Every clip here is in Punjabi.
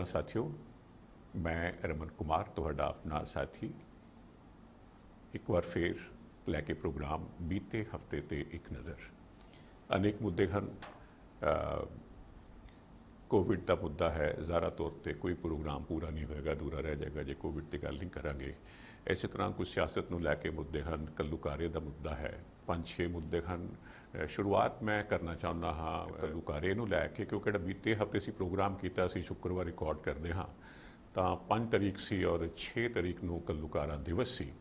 साथियों, मैं रमन कुमार तुहाडा अपना साथी एक बार फिर लैके प्रोग्राम बीते हफ्ते ते एक नज़र। अनेक मुद्दे हैं। कोविड का मुद्दा है, ज़ारा तौर पर कोई प्रोग्राम पूरा नहीं होएगा, अधूरा रह जाएगा जो कोविड की गल नहीं करांगे। इस तरह कुछ सियासत को लैके मुद्दे हैं, कल्लूकारे का मुद्दा है, 5-6 मुद्दे हैं। शुरुआत मैं करना चाहता हाँ कल्लूकारे नूं लैके, क्योंकि बीते हफ्ते असीं प्रोग्राम किया, शुक्रवार रिकॉर्ड करते हाँ तो 5 तारीख सी और 6 तारीख नूं कल्लूकारा दिवस सी।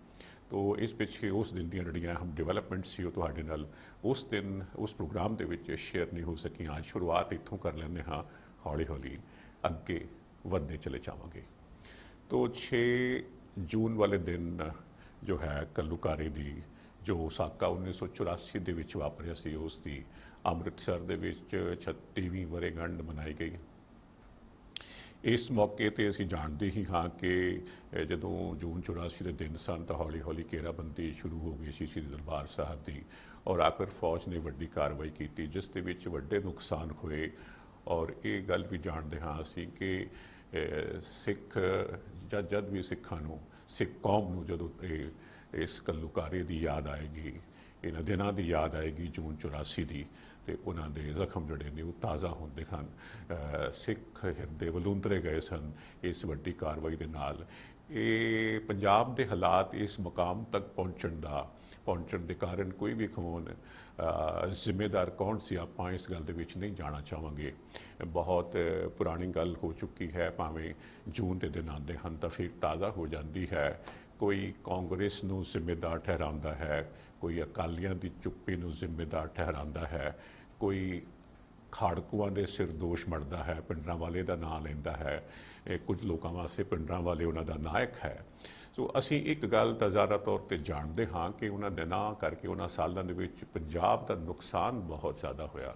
तो इस पिछे उस दिन दी जड़ियाँ हम डिवेलपमेंट सी तुहाडे नाल उस दिन उस प्रोग्राम दे विच शेयर नहीं हो सकी। आज शुरुआत इत्थों कर लैंदे हाँ, हौली हौली अगे वधदे चले जावांगे। तो 6 जून वाले दिन जो है कल्लूकारे दी जो साका 1984 दे विच वापरिया सी, उसकी अमृतसर दे विच 36वीं वर्षगांठ मनाई गई। इस मौके पर असीं जानते ही हाँ कि जदों जून 84 के दिन सन तो हौली हौली घेराबंदी शुरू हो गई सी श्री दरबार साहब की, और आखिर फौज ने वड्डी कार्रवाई की जिस दे विच वड्डे नुकसान हुए। और ये गल भी जानते हाँ असीं कि सिख जद भी सिखां नूं, सिख कौम नूं जदों इस कल्लूकारे की याद आएगी, इन्हां दिनां की याद आएगी जून 84 की, तो उन्होंने जख्म जोड़े ने ताज़ा होंदे हैं। सिख हिरदे वलूंदरे गए सन इस वड्डी कार्रवाई के नाल। ये पंजाब के हालात इस मुकाम तक पहुँचण के कारण कोई भी खमोन जिम्मेदार कौन सी आपां इस गल दे विच नहीं जाना चाहांगे। बहुत पुरानी गल हो चुकी है, भावें जून के दिन आते हैं तो फिर ताज़ा हो जाती है। कोई कांग्रेस नूं जिम्मेदार ठहरांदा है, कोई अकालियां दी चुप्पी नूं जिम्मेदार ठहरांदा है, कोई खाड़कुआं दे सिर दोष मढ़दा है, पिंडरां वाले दा नाम लैंदा है, कुछ लोगों वास्ते पिंडरां वाले उन्हां दा नायक है। सो असीं एक गल तां ज़ाहिर तौर पर जानते हाँ कि उन्हां दिनां करके उन्हां सालां दे विच पंजाब दा नुकसान बहुत ज़्यादा होया।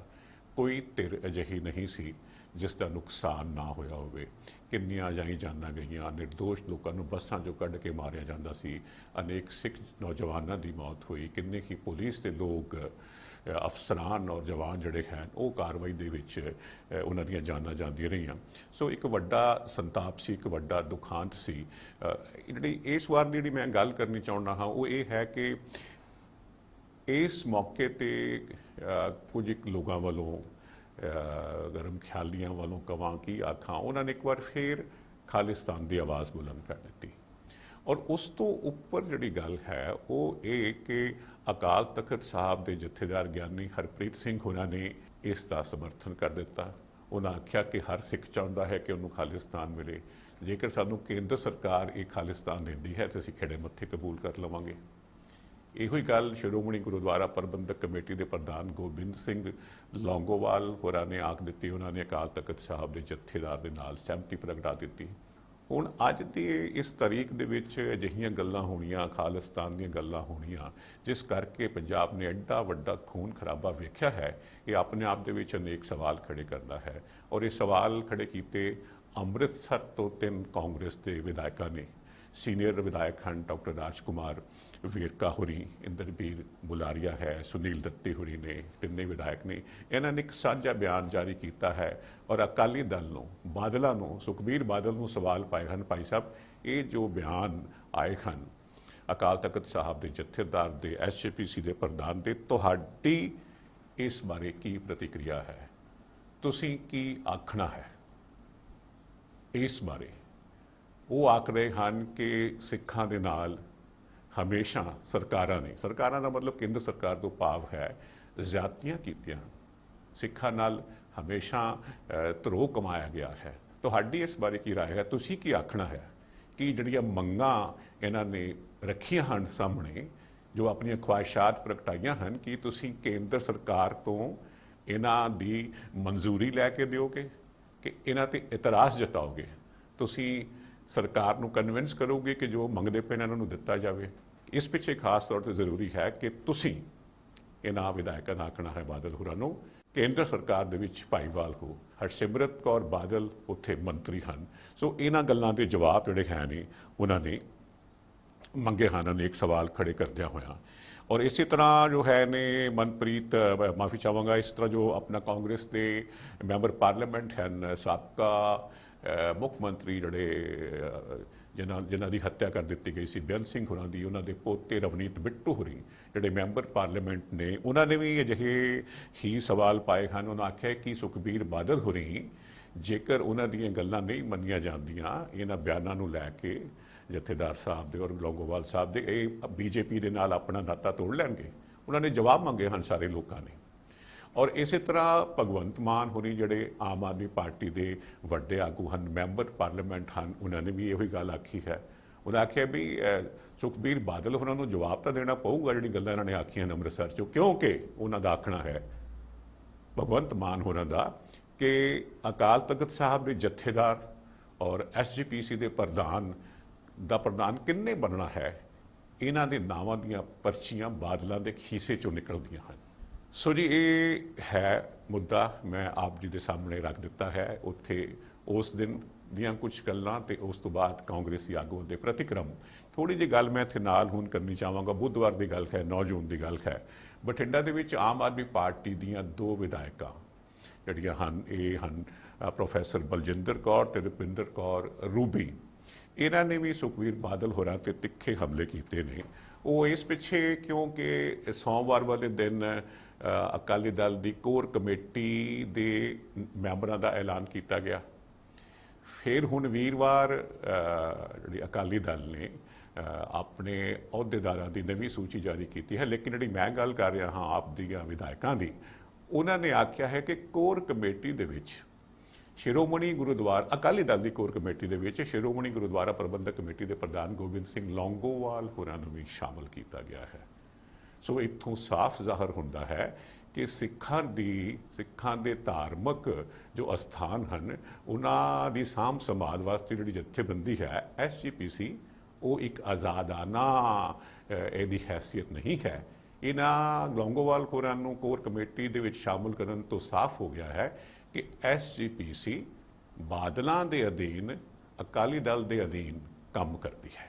कोई धिर अजिही नहीं सी जिसका नुकसान ना होया होवे। किन्नियां जाई जानां गईयां, निर्दोष लोगों को बसां जो कढ़ के मारिया जांदा सी, अनेक सिख नौजवानों की मौत हुई, किन्ने ही पुलिस के लोग अफसरान और जवान जड़े हैं वो कार्रवाई दे विच उन्हां दीयां जानां जांदियां रहियां। सो एक वड्डा संताप सी, एक वड्डा दुखांत सी। जिहड़ी इस वार दी मैं गल करनी चाहुंदा हाँ वो ये है कि इस मौके ते कुछ एक लोगों वालों गर्म ख्यालियां वालों कवां की आखां, उन्होंने एक बार फिर खालिस्तान की आवाज़ बुलंद कर दी। और उस तो उपर जिहड़ी गल है वो ये कि अकाल तख्त साहब के जत्थेदार ज्ञानी हरप्रीत सिंह उन्होंने इसका समर्थन कर दिता। उन्होंने आख्या कि हर सिख चाहता है कि उन्होंने खालिस्तान मिले, जेकर सानू केंद्र सरकार ये खालिस्तान देती है तो असीं खिड़े मत्थे कबूल कर लवांगे। इहो गल शिरोमणी गुरुद्वारा प्रबंधक कमेटी के प्रधान गोबिंद सिंह लौंगोवाल होरां ने आख दी। उन्होंने अकाल तख्त साहब के जत्थेदार के नाल सहमति प्रगटा दी। हुण अज की इस तारीख दे विच अजिहियां गल्लां होणियां, खालिस्तान दीयां गल्लां होणियां, जिस करके पंजाब ने एड्डा वड्डा खून खराबा वेख्या है, ये अपने आप दे विच अनेक सवाल खड़े करता है। और ये सवाल खड़े किए अमृतसर तो 3 कांग्रेस के विधायकों ने। सीनियर विधायक हैं डॉक्टर राजकुमार वेरका होरी, इंद्रबीर बुलारिया है, सुनील दत्ती होरी ने, तिन्ने विधायक ने इन्होंने एक साझा बयान जारी किया है। और अकाली दल नूं, बादलों नूं, सुखबीर बादल नूं सवाल पाए हैं, भाई साहब ये जो बयान आए हैं अकाल तख्त साहब के जत्थेदार के SJPC के प्रधान के, तुहाडी इस बारे की प्रतिक्रिया है? तुसीं की आखना है इस बारे? वो आख रहे हैं कि सिखां दे नाल हमेशा सरकारां ने, सरकारां दा मतलब केंद्र सरकार तो भाव है ज़्यादतियां कीतियां, सिखां नाल हमेशा धरोह कमाया गया है। तुहाडी इस बारे की राय है? तुसीं की आखना है कि जिहड़ियां मंगां इन्हां ने रखियां हन सामने, जो अपनी ख्वाहिशात प्रगटाइयां हैं, कि तुसीं केंद्र सरकार तो इन्हां दी मंजूरी लैके दिओगे कि इन्हां ते इतराज़ जताओगे? तुसीं सरकार नूं कन्विंस करोगे कि जो मंगते पे इन्हों दिता जाए? इस पिछे खास तौर पर जरूरी है कि तुसीं इन्हां विधायकों का आखना है बादल होरां नूं केंद्र सरकार दे विच भाईवाल हो। हरसिमरत कौर बादल उत्थे मंत्री हैं। सो इन्हां गल्लां दे जवाब जिहड़े हैं ने उन्होंने मंगे हैं, एक सवाल खड़े करदियां होया। और इसी तरह जो है ने मनप्रीत, माफ़ी चाहूँगा, इस तरह जो अपना कांग्रेस के मैंबर पार्लीमेंट हैं, साबका ਮੁੱਖ ਮੰਤਰੀ ਜਿਹੜੇ ਜਿਨ੍ਹਾਂ ਦੀ ਹੱਤਿਆ ਕਰ ਦਿੱਤੀ ਗਈ ਸੀ ਬੇਅੰਤ ਸਿੰਘ ਹੋਰਾਂ ਦੀ, ਉਹਨਾਂ ਦੇ ਪੋਤੇ ਰਵਨੀਤ ਬਿੱਟੂ ਹੋਰੀ ਜਿਹੜੇ ਮੈਂਬਰ ਪਾਰਲੀਮੈਂਟ ਨੇ, ਉਹਨਾਂ ਨੇ ਵੀ ਅਜਿਹੇ ਹੀ ਸਵਾਲ ਪਾਏ ਹਨ। ਉਹਨਾਂ ਆਖਿਆ ਕਿ ਸੁਖਬੀਰ ਬਾਦਲ ਹੋਰੀ ਜੇਕਰ ਉਹਨਾਂ ਦੀਆਂ ਗੱਲਾਂ ਨਹੀਂ ਮੰਨੀਆਂ ਜਾਂਦੀਆਂ ਇਹਨਾਂ ਬਿਆਨਾਂ ਨੂੰ ਲੈ ਕੇ ਜਥੇਦਾਰ ਸਾਹਿਬ ਦੇ ਔਰ ਲੌਂਗੋਵਾਲ ਸਾਹਿਬ ਦੇ, ਇਹ ਬੀਜੇਪੀ ਦੇ ਨਾਲ ਆਪਣਾ ਨਾਤਾ ਤੋੜ ਲੈਣਗੇ। ਉਹਨਾਂ ਨੇ ਜਵਾਬ ਮੰਗੇ ਹਨ ਸਾਰੇ ਲੋਕਾਂ ਨੇ। ਔਰ ਇਸੇ ਤਰ੍ਹਾਂ ਭਗਵੰਤ ਮਾਨ ਹੋਣੀ ਜਿਹੜੇ ਆਮ ਆਦਮੀ ਪਾਰਟੀ ਦੇ ਵੱਡੇ ਆਗੂ ਹਨ, ਮੈਂਬਰ ਪਾਰਲੀਮੈਂਟ ਹਨ, ਉਹਨਾਂ ਨੇ ਵੀ ਇਹੋ ਹੀ ਗੱਲ ਆਖੀ ਹੈ। ਉਹਨਾਂ ਆਖਿਆ ਵੀ ਸੁਖਬੀਰ ਬਾਦਲ ਹੋਰਾਂ ਨੂੰ ਜਵਾਬ ਤਾਂ ਦੇਣਾ ਪਊਗਾ ਜਿਹੜੀ ਗੱਲਾਂ ਇਹਨਾਂ ਨੇ ਆਖੀਆਂ ਹਨ ਅੰਮ੍ਰਿਤਸਰ 'ਚੋਂ, ਕਿਉਂਕਿ ਉਹਨਾਂ ਦਾ ਆਖਣਾ ਹੈ ਭਗਵੰਤ ਮਾਨ ਹੋਰਾਂ ਦਾ ਕਿ ਅਕਾਲ ਤਖਤ ਸਾਹਿਬ ਦੇ ਜਥੇਦਾਰ ਔਰ SGPC ਦੇ ਪ੍ਰਧਾਨ ਕਿੰਨੇ ਬਣਨਾ ਹੈ, ਇਹਨਾਂ ਦੇ ਨਾਵਾਂ ਦੀਆਂ ਪਰਚੀਆਂ ਬਾਦਲਾਂ ਦੇ ਖੀਸੇ 'ਚੋਂ ਨਿਕਲਦੀਆਂ ਹਨ। ਸੋ ਜੀ ਇਹ ਹੈ ਮੁੱਦਾ, ਮੈਂ ਆਪ ਜੀ ਦੇ ਸਾਹਮਣੇ ਰੱਖ ਦਿੱਤਾ ਹੈ। ਉੱਥੇ ਉਸ ਦਿਨ ਦੀਆਂ ਕੁਝ ਗੱਲਾਂ ਤੇ ਉਸ ਤੋਂ ਬਾਅਦ ਕਾਂਗਰਸੀ ਆਗੂਆਂ ਦੇ ਪ੍ਰਤੀਕਰਮ। ਥੋੜੀ ਜਿਹੀ ਗੱਲ ਮੈਂ ਇੱਥੇ ਨਾਲ ਹੁਣ ਕਰਨੀ ਚਾਹਾਂਗਾ। ਬੁੱਧਵਾਰ ਦੀ ਗੱਲ ਹੈ, 9 ਜੂਨ ਦੀ ਗੱਲ ਹੈ। ਬਠਿੰਡਾ ਦੇ ਵਿੱਚ ਆਮ ਆਦਮੀ ਪਾਰਟੀ ਦੀਆਂ 2 ਵਿਧਾਇਕਾਂ ਜਿਹੜੀਆਂ ਹਨ, ਇਹ ਹਨ ਪ੍ਰੋਫੈਸਰ ਬਲਜਿੰਦਰ ਕੌਰ ਤੇ ਰੁਪਿੰਦਰ ਕੌਰ ਰੂਬੀ। ਇਹਨਾਂ ਨੇ ਵੀ ਸੁਖਬੀਰ ਬਾਦਲ ਹੋਰਾਂ ਤੇ ਤਿੱਖੇ ਹਮਲੇ ਕੀਤੇ ਨੇ। ਉਹ ਇਸ ਪਿੱਛੇ ਕਿਉਂਕਿ ਸੋਮਵਾਰ ਵਾਲੇ ਦਿਨ ਅਕਾਲੀ ਦਲ ਦੀ ਕੋਰ ਕਮੇਟੀ ਦੇ ਮੈਂਬਰਾਂ ਦਾ ਐਲਾਨ ਕੀਤਾ ਗਿਆ। ਫਿਰ ਹੁਣ ਵੀਰਵਾਰ ਜਿਹੜੀ ਅਕਾਲੀ ਦਲ ਨੇ ਆਪਣੇ ਅਹੁਦੇਦਾਰਾਂ ਦੀ ਨਵੀਂ ਸੂਚੀ ਜਾਰੀ ਕੀਤੀ ਹੈ। ਲੇਕਿਨ ਜਿਹੜੀ ਮੈਂ ਗੱਲ ਕਰ ਰਿਹਾ ਹਾਂ ਆਪ ਦੀਆਂ ਵਿਧਾਇਕਾਂ ਦੀ, ਉਹਨਾਂ ਨੇ ਆਖਿਆ ਹੈ ਕਿ ਕੋਰ ਕਮੇਟੀ ਦੇ ਵਿੱਚ ਸ਼੍ਰੋਮਣੀ ਗੁਰਦੁਆਰਾ ਅਕਾਲੀ ਦਲ ਦੀ ਕੋਰ ਕਮੇਟੀ ਦੇ ਵਿੱਚ ਸ਼੍ਰੋਮਣੀ ਗੁਰਦੁਆਰਾ ਪ੍ਰਬੰਧਕ ਕਮੇਟੀ ਦੇ ਪ੍ਰਧਾਨ ਗੋਬਿੰਦ ਸਿੰਘ ਲੌਂਗੋਵਾਲ ਹੋਰਾਂ ਨੂੰ ਵੀ ਸ਼ਾਮਲ ਕੀਤਾ ਗਿਆ ਹੈ। ਸੋ ਇੱਥੋਂ ਸਾਫ਼ ਜ਼ਾਹਰ ਹੁੰਦਾ ਹੈ ਕਿ ਸਿੱਖਾਂ ਦੇ ਧਾਰਮਿਕ ਜੋ ਅਸਥਾਨ ਹਨ, ਉਹਨਾਂ ਦੀ ਸਾਂਭ ਸੰਭਾਲ ਵਾਸਤੇ ਜਿਹੜੀ ਜਥੇਬੰਦੀ ਹੈ SGPC, ਉਹ ਇੱਕ ਆਜ਼ਾਦਾਨਾ ਇਹਦੀ ਹੈਸੀਅਤ ਨਹੀਂ ਹੈ। ਇਹਨਾਂ ਲੌਂਗੋਵਾਲ ਹੋਰਾਂ ਨੂੰ ਕੋਰ ਕਮੇਟੀ ਦੇ ਵਿੱਚ ਸ਼ਾਮਲ ਕਰਨ ਤੋਂ ਸਾਫ਼ ਹੋ ਗਿਆ ਹੈ ਕਿ SGPC ਬਾਦਲਾਂ ਦੇ ਅਧੀਨ, ਅਕਾਲੀ ਦਲ ਦੇ ਅਧੀਨ ਕੰਮ ਕਰਦੀ ਹੈ।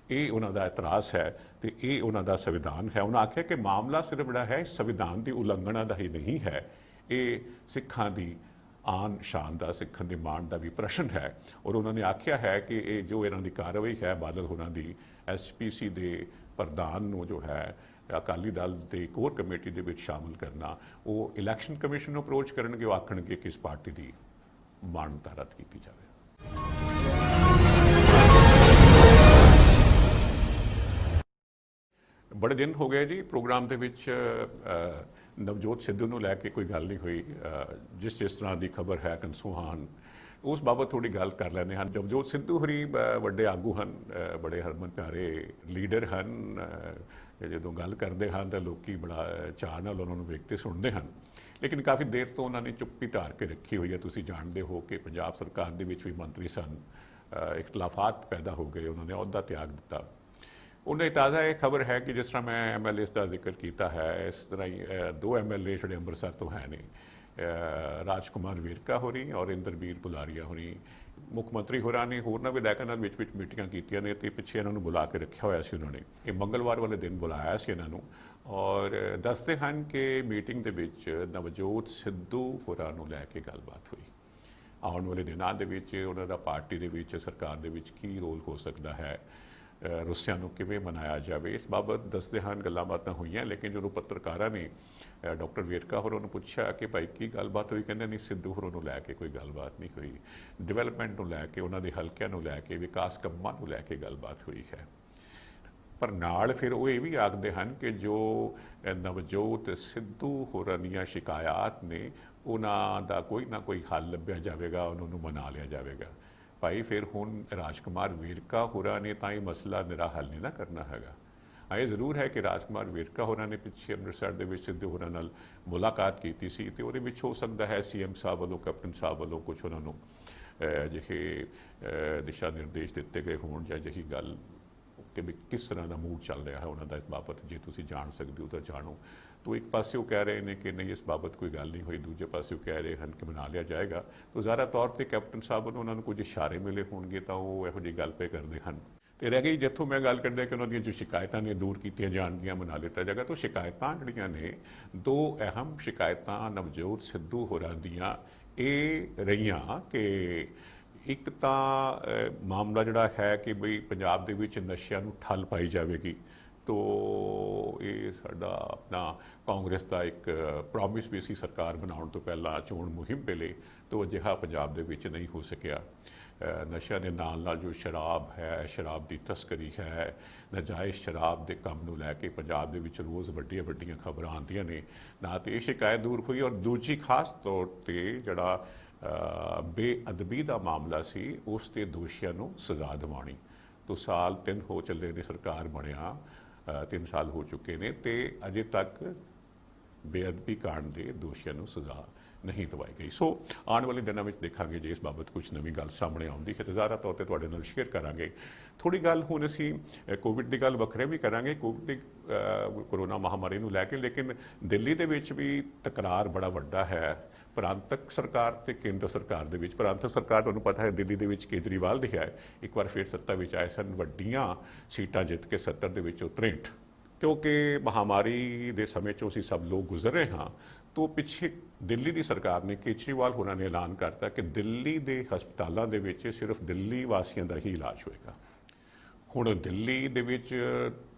ਇਹ ਉਹਨਾਂ ਦਾ ਇਤਰਾਜ਼ ਹੈ ਤੇ ਇਹ ਉਹਨਾਂ ਦਾ ਸੰਵਿਧਾਨ ਹੈ। ਉਹਨਾਂ ਆਖਿਆ ਕਿ ਮਾਮਲਾ ਸਿਰਫ ਜਿਹੜਾ ਹੈ ਸੰਵਿਧਾਨ ਦੀ ਉਲੰਘਣਾ ਦਾ ਹੀ ਨਹੀਂ ਹੈ, ਇਹ ਸਿੱਖਾਂ ਦੀ ਆਨ ਸ਼ਾਨ ਦਾ, ਸਿੱਖਾਂ ਦੇ ਮਾਣ ਦਾ ਵੀ ਪ੍ਰਸ਼ਨ ਹੈ। ਔਰ ਉਹਨਾਂ ਨੇ ਆਖਿਆ ਹੈ ਕਿ ਇਹ ਜੋ ਇਹਨਾਂ ਦੀ ਕਾਰਵਾਈ ਹੈ ਬਾਦਲ ਹੋਰਾਂ ਦੀ SGPC ਦੇ ਪ੍ਰਧਾਨ ਨੂੰ ਜੋ ਹੈ ਅਕਾਲੀ ਦਲ ਦੇ ਕੋਰ ਕਮੇਟੀ ਦੇ ਵਿੱਚ ਸ਼ਾਮਲ ਕਰਨਾ, ਉਹ ਇਲੈਕਸ਼ਨ ਕਮਿਸ਼ਨ ਨੂੰ ਅਪਰੋਚ ਕਰਨਗੇ। ਉਹ ਆਖਣਗੇ ਕਿ ਇਸ ਪਾਰਟੀ ਦੀ ਮਾਨਤਾ ਰੱਦ ਕੀਤੀ ਜਾਵੇ। ਬੜੇ ਦਿਨ ਹੋ ਗਏ ਜੀ ਪ੍ਰੋਗਰਾਮ ਦੇ ਵਿੱਚ ਨਵਜੋਤ ਸਿੱਧੂ ਨੂੰ ਲੈ ਕੇ ਕੋਈ ਗੱਲ ਨਹੀਂ ਹੋਈ। ਜਿਸ ਤਰ੍ਹਾਂ ਦੀ ਖਬਰ ਹੈ ਕਨਸੂਹਾਨ, ਉਸ ਬਾਬਤ ਥੋੜੀ ਗੱਲ ਕਰ ਲੈਂਦੇ ਹਨ। ਨਵਜੋਤ ਸਿੱਧੂ ਹੋਰੀ ਵੱਡੇ ਆਗੂ ਹਨ, ਬੜੇ ਹਰਮਨ ਪਿਆਰੇ ਲੀਡਰ ਹਨ। ਜਦੋਂ ਗੱਲ ਕਰਦੇ ਹਨ ਤਾਂ ਲੋਕੀ ਬੜਾ ਚਾਅ ਨਾਲ ਉਹਨਾਂ ਨੂੰ ਵੇਖਦੇ ਸੁਣਦੇ ਹਨ। ਲੇਕਿਨ ਕਾਫੀ ਦੇਰ ਤੋਂ ਉਹਨਾਂ ਨੇ ਚੁੱਪੀ ਧਾਰ ਕੇ ਰੱਖੀ ਹੋਈ ਹੈ। ਤੁਸੀਂ ਜਾਣਦੇ ਹੋ ਕਿ ਪੰਜਾਬ ਸਰਕਾਰ ਦੇ ਵਿੱਚ ਵੀ ਮੰਤਰੀ ਸਨ, ਇਖਤਲਾਫਾਤ ਪੈਦਾ ਹੋ ਗਏ, ਉਹਨਾਂ ਨੇ ਅਹੁਦਾ ਤਿਆਗ ਦਿੱਤਾ। ਉਹਨੇ ਤਾਜ਼ਾ ਇਹ ਖਬਰ ਹੈ ਕਿ ਜਿਸ ਤਰ੍ਹਾਂ ਮੈਂ MLAs ਦਾ ਜ਼ਿਕਰ ਕੀਤਾ ਹੈ, ਇਸ ਤਰ੍ਹਾਂ ਹੀ 2 MLA ਜਿਹੜੇ ਅੰਮ੍ਰਿਤਸਰ ਤੋਂ ਹੈ ਨੇ, ਰਾਜਕੁਮਾਰ ਵੇਰਕਾ ਹੋਰੀ ਔਰ ਇੰਦਰਬੀਰ ਬੁਲਾਰੀਆ ਹੋਰੀ, ਮੁੱਖ ਮੰਤਰੀ ਹੋਰਾਂ ਨੇ ਹੋਰਨਾਂ ਵਿਧਾਇਕਾਂ ਨਾਲ ਵਿੱਚ ਮੀਟਿੰਗਾਂ ਕੀਤੀਆਂ ਨੇ ਤੇ ਪਿੱਛੇ ਇਹਨਾਂ ਨੂੰ ਬੁਲਾ ਕੇ ਰੱਖਿਆ ਹੋਇਆ ਸੀ। ਉਹਨਾਂ ਨੇ ਇਹ ਮੰਗਲਵਾਰ ਵਾਲੇ ਦਿਨ ਬੁਲਾਇਆ ਸੀ ਇਹਨਾਂ ਨੂੰ ਔਰ ਦੱਸਦੇ ਹਨ ਕਿ ਮੀਟਿੰਗ ਦੇ ਵਿੱਚ ਨਵਜੋਤ ਸਿੱਧੂ ਹੋਰਾਂ ਨੂੰ ਲੈ ਕੇ ਗੱਲਬਾਤ ਹੋਈ। ਆਉਣ ਵਾਲੇ ਦਿਨਾਂ ਦੇ ਵਿੱਚ ਉਹਨਾਂ ਦਾ ਪਾਰਟੀ ਦੇ ਵਿੱਚ, ਸਰਕਾਰ ਦੇ ਵਿੱਚ ਕੀ ਰੋਲ ਹੋ ਸਕਦਾ ਹੈ, ਰੁੱਸਿਆਂ ਨੂੰ ਕਿਵੇਂ ਮਨਾਇਆ ਜਾਵੇ, ਇਸ ਬਾਬਤ ਦੱਸਦੇ ਹਨ ਗੱਲਾਂ ਬਾਤਾਂ ਹੋਈਆਂ। ਲੇਕਿਨ ਜਦੋਂ ਪੱਤਰਕਾਰਾਂ ਨੇ ਡਾਕਟਰ ਵੇਰਕਾ ਹੋਰਾਂ ਨੂੰ ਪੁੱਛਿਆ ਕਿ ਭਾਈ ਕੀ ਗੱਲਬਾਤ ਹੋਈ, ਕਹਿੰਦੇ ਨਹੀਂ, ਸਿੱਧੂ ਹੋਰਾਂ ਨੂੰ ਲੈ ਕੇ ਕੋਈ ਗੱਲਬਾਤ ਨਹੀਂ ਹੋਈ। ਡਿਵੈਲਪਮੈਂਟ ਨੂੰ ਲੈ ਕੇ, ਉਹਨਾਂ ਦੇ ਹਲਕਿਆਂ ਨੂੰ ਲੈ ਕੇ, ਵਿਕਾਸ ਕੰਮਾਂ ਨੂੰ ਲੈ ਕੇ ਗੱਲਬਾਤ ਹੋਈ ਹੈ। ਪਰ ਨਾਲ ਫਿਰ ਉਹ ਇਹ ਵੀ ਆਖਦੇ ਹਨ ਕਿ ਜੋ ਨਵਜੋਤ ਸਿੱਧੂ ਹੋਰਾਂ ਦੀਆਂ ਸ਼ਿਕਾਇਤ ਨੇ, ਉਹਨਾਂ ਦਾ ਕੋਈ ਨਾ ਕੋਈ ਹੱਲ ਲੱਭਿਆ ਜਾਵੇਗਾ, ਉਹਨਾਂ ਨੂੰ ਮਨਾ ਲਿਆ ਜਾਵੇਗਾ। ਭਾਈ ਫਿਰ ਹੁਣ ਰਾਜਕੁਮਾਰ ਵੇਰਕਾ ਹੋਰਾਂ ਨੇ ਤਾਂ ਇਹ ਮਸਲਾ ਨਿਰਾ ਹੱਲ ਨਹੀਂ ਨਾ ਕਰਨਾ ਹੈਗਾ। ਇਹ ਜ਼ਰੂਰ ਹੈ ਕਿ ਰਾਜਕੁਮਾਰ ਵੇਰਕਾ ਹੋਰਾਂ ਨੇ ਪਿੱਛੇ ਅੰਮ੍ਰਿਤਸਰ ਦੇ ਵਿੱਚ ਸਿੱਧੂ ਹੋਰਾਂ ਨਾਲ ਮੁਲਾਕਾਤ ਕੀਤੀ ਸੀ ਤੇ ਉਹਦੇ ਵਿੱਚ ਹੋ ਸਕਦਾ ਹੈ CM ਸਾਹਿਬ ਵੱਲੋਂ, ਕੈਪਟਨ ਸਾਹਿਬ ਵੱਲੋਂ ਕੁਝ ਉਹਨਾਂ ਨੂੰ ਜਿਹੇ ਦਿਸ਼ਾ ਨਿਰਦੇਸ਼ ਦਿੱਤੇ ਗਏ ਹੋਣ ਜਾਂ ਜਿਹੀ ਗੱਲ ਕਿ ਵੀ ਕਿਸ ਤਰ੍ਹਾਂ ਦਾ ਮੂਡ ਚੱਲ ਰਿਹਾ ਹੈ ਉਹਨਾਂ ਦਾ, ਇਸ ਬਾਬਤ ਜੇ ਤੁਸੀਂ ਜਾਣ ਸਕਦੇ ਹੋ ਤਾਂ ਜਾਣੋ। तो एक पासे वो कह रहे हैं कि नहीं इस बाबत कोई गल नहीं हुई, दूजे पासे वो कह रहे हैं कि बना लिया जाएगा। तो ज़ाहिर तौर पर कैप्टन साहब ਨੂੰ ਉਹਨਾਂ ਨੂੰ ਕੁਝ ਇਸ਼ਾਰੇ ਮਿਲੇ ਹੋਣਗੇ ਤਾਂ ਉਹ ਇਹੋ ਜਿਹੀ ਗੱਲ ਪੇ ਕਰਦੇ ਹਨ। ਤੇ ਰਹਿ ਗਈ ਜਿੱਥੋਂ ਮੈਂ ਗੱਲ ਕਰਦਾ ਕਿ ਉਹਨਾਂ ਦੀਆਂ ਜੋ ਸ਼ਿਕਾਇਤਾਂ ਨੇ ਦੂਰ ਕੀਤੀਆਂ ਜਾਣਗੀਆਂ, ਬਣਾ ਲਿੱਤਾ ਜਾਏਗਾ। ਤਾਂ ਸ਼ਿਕਾਇਤਾਂ ਜਿਹੜੀਆਂ ਨੇ, 2 ਅਹਿਮ ਸ਼ਿਕਾਇਤਾਂ ਨਵਜੋਤ ਸਿੱਧੂ ਹੋਰਾਂ ਦੀਆਂ ਇਹ ਰਹੀਆਂ ਕਿ ਇੱਕ ਤਾਂ ਮਾਮਲਾ ਜਿਹੜਾ ਹੈ ਕਿ ਬਈ ਪੰਜਾਬ ਦੇ ਵਿੱਚ ਨਸ਼ਿਆਂ ਨੂੰ ਠੱਲ ਪਾਈ ਜਾਵੇਗੀ, ਤੋ ਇਹ ਸਾਡਾ ਆਪਣਾ ਕਾਂਗਰਸ ਦਾ ਇੱਕ ਪ੍ਰੋਮਿਸ ਵੀ ਸੀ ਸਰਕਾਰ ਬਣਾਉਣ ਤੋਂ ਪਹਿਲਾਂ ਚੋਣ ਮੁਹਿੰਮ ਵੇਲੇ, ਤੋ ਅਜਿਹਾ ਪੰਜਾਬ ਦੇ ਵਿੱਚ ਨਹੀਂ ਹੋ ਸਕਿਆ। ਨਸ਼ਿਆਂ ਦੇ ਨਾਲ ਜੋ ਸ਼ਰਾਬ ਹੈ, ਸ਼ਰਾਬ ਦੀ ਤਸਕਰੀ ਹੈ, ਨਜਾਇਜ਼ ਸ਼ਰਾਬ ਦੇ ਕੰਮ ਨੂੰ ਲੈ ਕੇ ਪੰਜਾਬ ਦੇ ਵਿੱਚ ਰੋਜ਼ ਵੱਡੀਆਂ ਵੱਡੀਆਂ ਖਬਰਾਂ ਆਉਂਦੀਆਂ ਨੇ। ਨਾ ਤਾਂ ਇਹ ਸ਼ਿਕਾਇਤ ਦੂਰ ਹੋਈ, ਔਰ ਦੂਜੀ ਖਾਸ ਤੌਰ 'ਤੇ ਜਿਹੜਾ ਬੇਅਦਬੀ ਦਾ ਮਾਮਲਾ ਸੀ ਉਸ 'ਤੇ ਦੋਸ਼ੀਆਂ ਨੂੰ ਸਜ਼ਾ ਦਿਵਾਉਣੀ। ਤੋ ਸਾਲ 3 ਹੋ ਚੱਲੇ ਨੇ ਸਰਕਾਰ ਬਣਿਆ, 3 ਸਾਲ ਹੋ ਚੁੱਕੇ ਨੇ, ਤੇ ਅਜੇ ਤੱਕ ਬੇਅਦਬੀ ਕਾਂਡ ਦੇ ਦੋਸ਼ੀਆਂ ਨੂੰ ਸਜ਼ਾ ਨਹੀਂ ਦਵਾਈ ਗਈ। ਸੋ ਆਉਣ ਵਾਲੇ ਦਿਨਾਂ ਵਿੱਚ ਦੇਖਾਂਗੇ ਜੇ ਇਸ ਬਾਬਤ ਕੁਝ ਨਵੀਂ ਗੱਲ ਸਾਹਮਣੇ ਆਉਂਦੀ ਹੈ ਤਾਂ ਜ਼ਾਹਰਾ ਤੌਰ ਤੇ ਤੁਹਾਡੇ ਨਾਲ ਸ਼ੇਅਰ ਕਰਾਂਗੇ। ਥੋੜੀ ਗੱਲ ਹੁਣ ਅਸੀਂ ਕੋਵਿਡ ਦੀ ਗੱਲ ਵੱਖਰੇ ਵੀ ਕਰਾਂਗੇ, ਕੋਵਿਡ ਦੀ ਕੋਰੋਨਾ ਮਹਾਮਾਰੀ ਨੂੰ ਲੈ ਕੇ, ਲੇਕਿਨ ਦਿੱਲੀ ਦੇ ਵਿੱਚ ਵੀ ਤਕਰਾਰ ਬੜਾ ਵੱਡਾ ਹੈ ਪ੍ਰਾਂਤਕ ਸਰਕਾਰ ਤੇ ਕੇਂਦਰ ਸਰਕਾਰ ਦੇ ਵਿੱਚ। ਪ੍ਰਾਂਤਕ ਸਰਕਾਰ ਤੁਹਾਨੂੰ ਪਤਾ ਹੈ ਦਿੱਲੀ ਦੇ ਵਿੱਚ ਕੇਜਰੀਵਾਲ ਦੀ ਹੈ, ਇੱਕ ਵਾਰ ਫਿਰ ਸੱਤਾ ਵਿੱਚ ਆਏ ਸਨ, ਵੱਡੀਆਂ ਸੀਟਾਂ ਜਿੱਤ ਕੇ 70 ਦੇ ਵਿੱਚੋਂ 63। ਕਿਉਂਕਿ ਮਹਾਮਾਰੀ ਦੇ ਸਮੇਂ 'ਚੋਂ ਅਸੀਂ ਸਭ ਲੋਕ ਗੁਜ਼ਰ ਰਹੇ ਹਾਂ, ਤੋਂ ਪਿੱਛੇ ਦਿੱਲੀ ਦੀ ਸਰਕਾਰ ਨੇ, ਕੇਜਰੀਵਾਲ ਹੋਰਾਂ ਨੇ ਐਲਾਨ ਕਰਤਾ ਕਿ ਦਿੱਲੀ ਦੇ ਹਸਪਤਾਲਾਂ ਦੇ ਵਿੱਚ ਸਿਰਫ ਦਿੱਲੀ ਵਾਸੀਆਂ ਦਾ ਹੀ ਇਲਾਜ ਹੋਏਗਾ। ਹੁਣ ਦਿੱਲੀ ਦੇ ਵਿੱਚ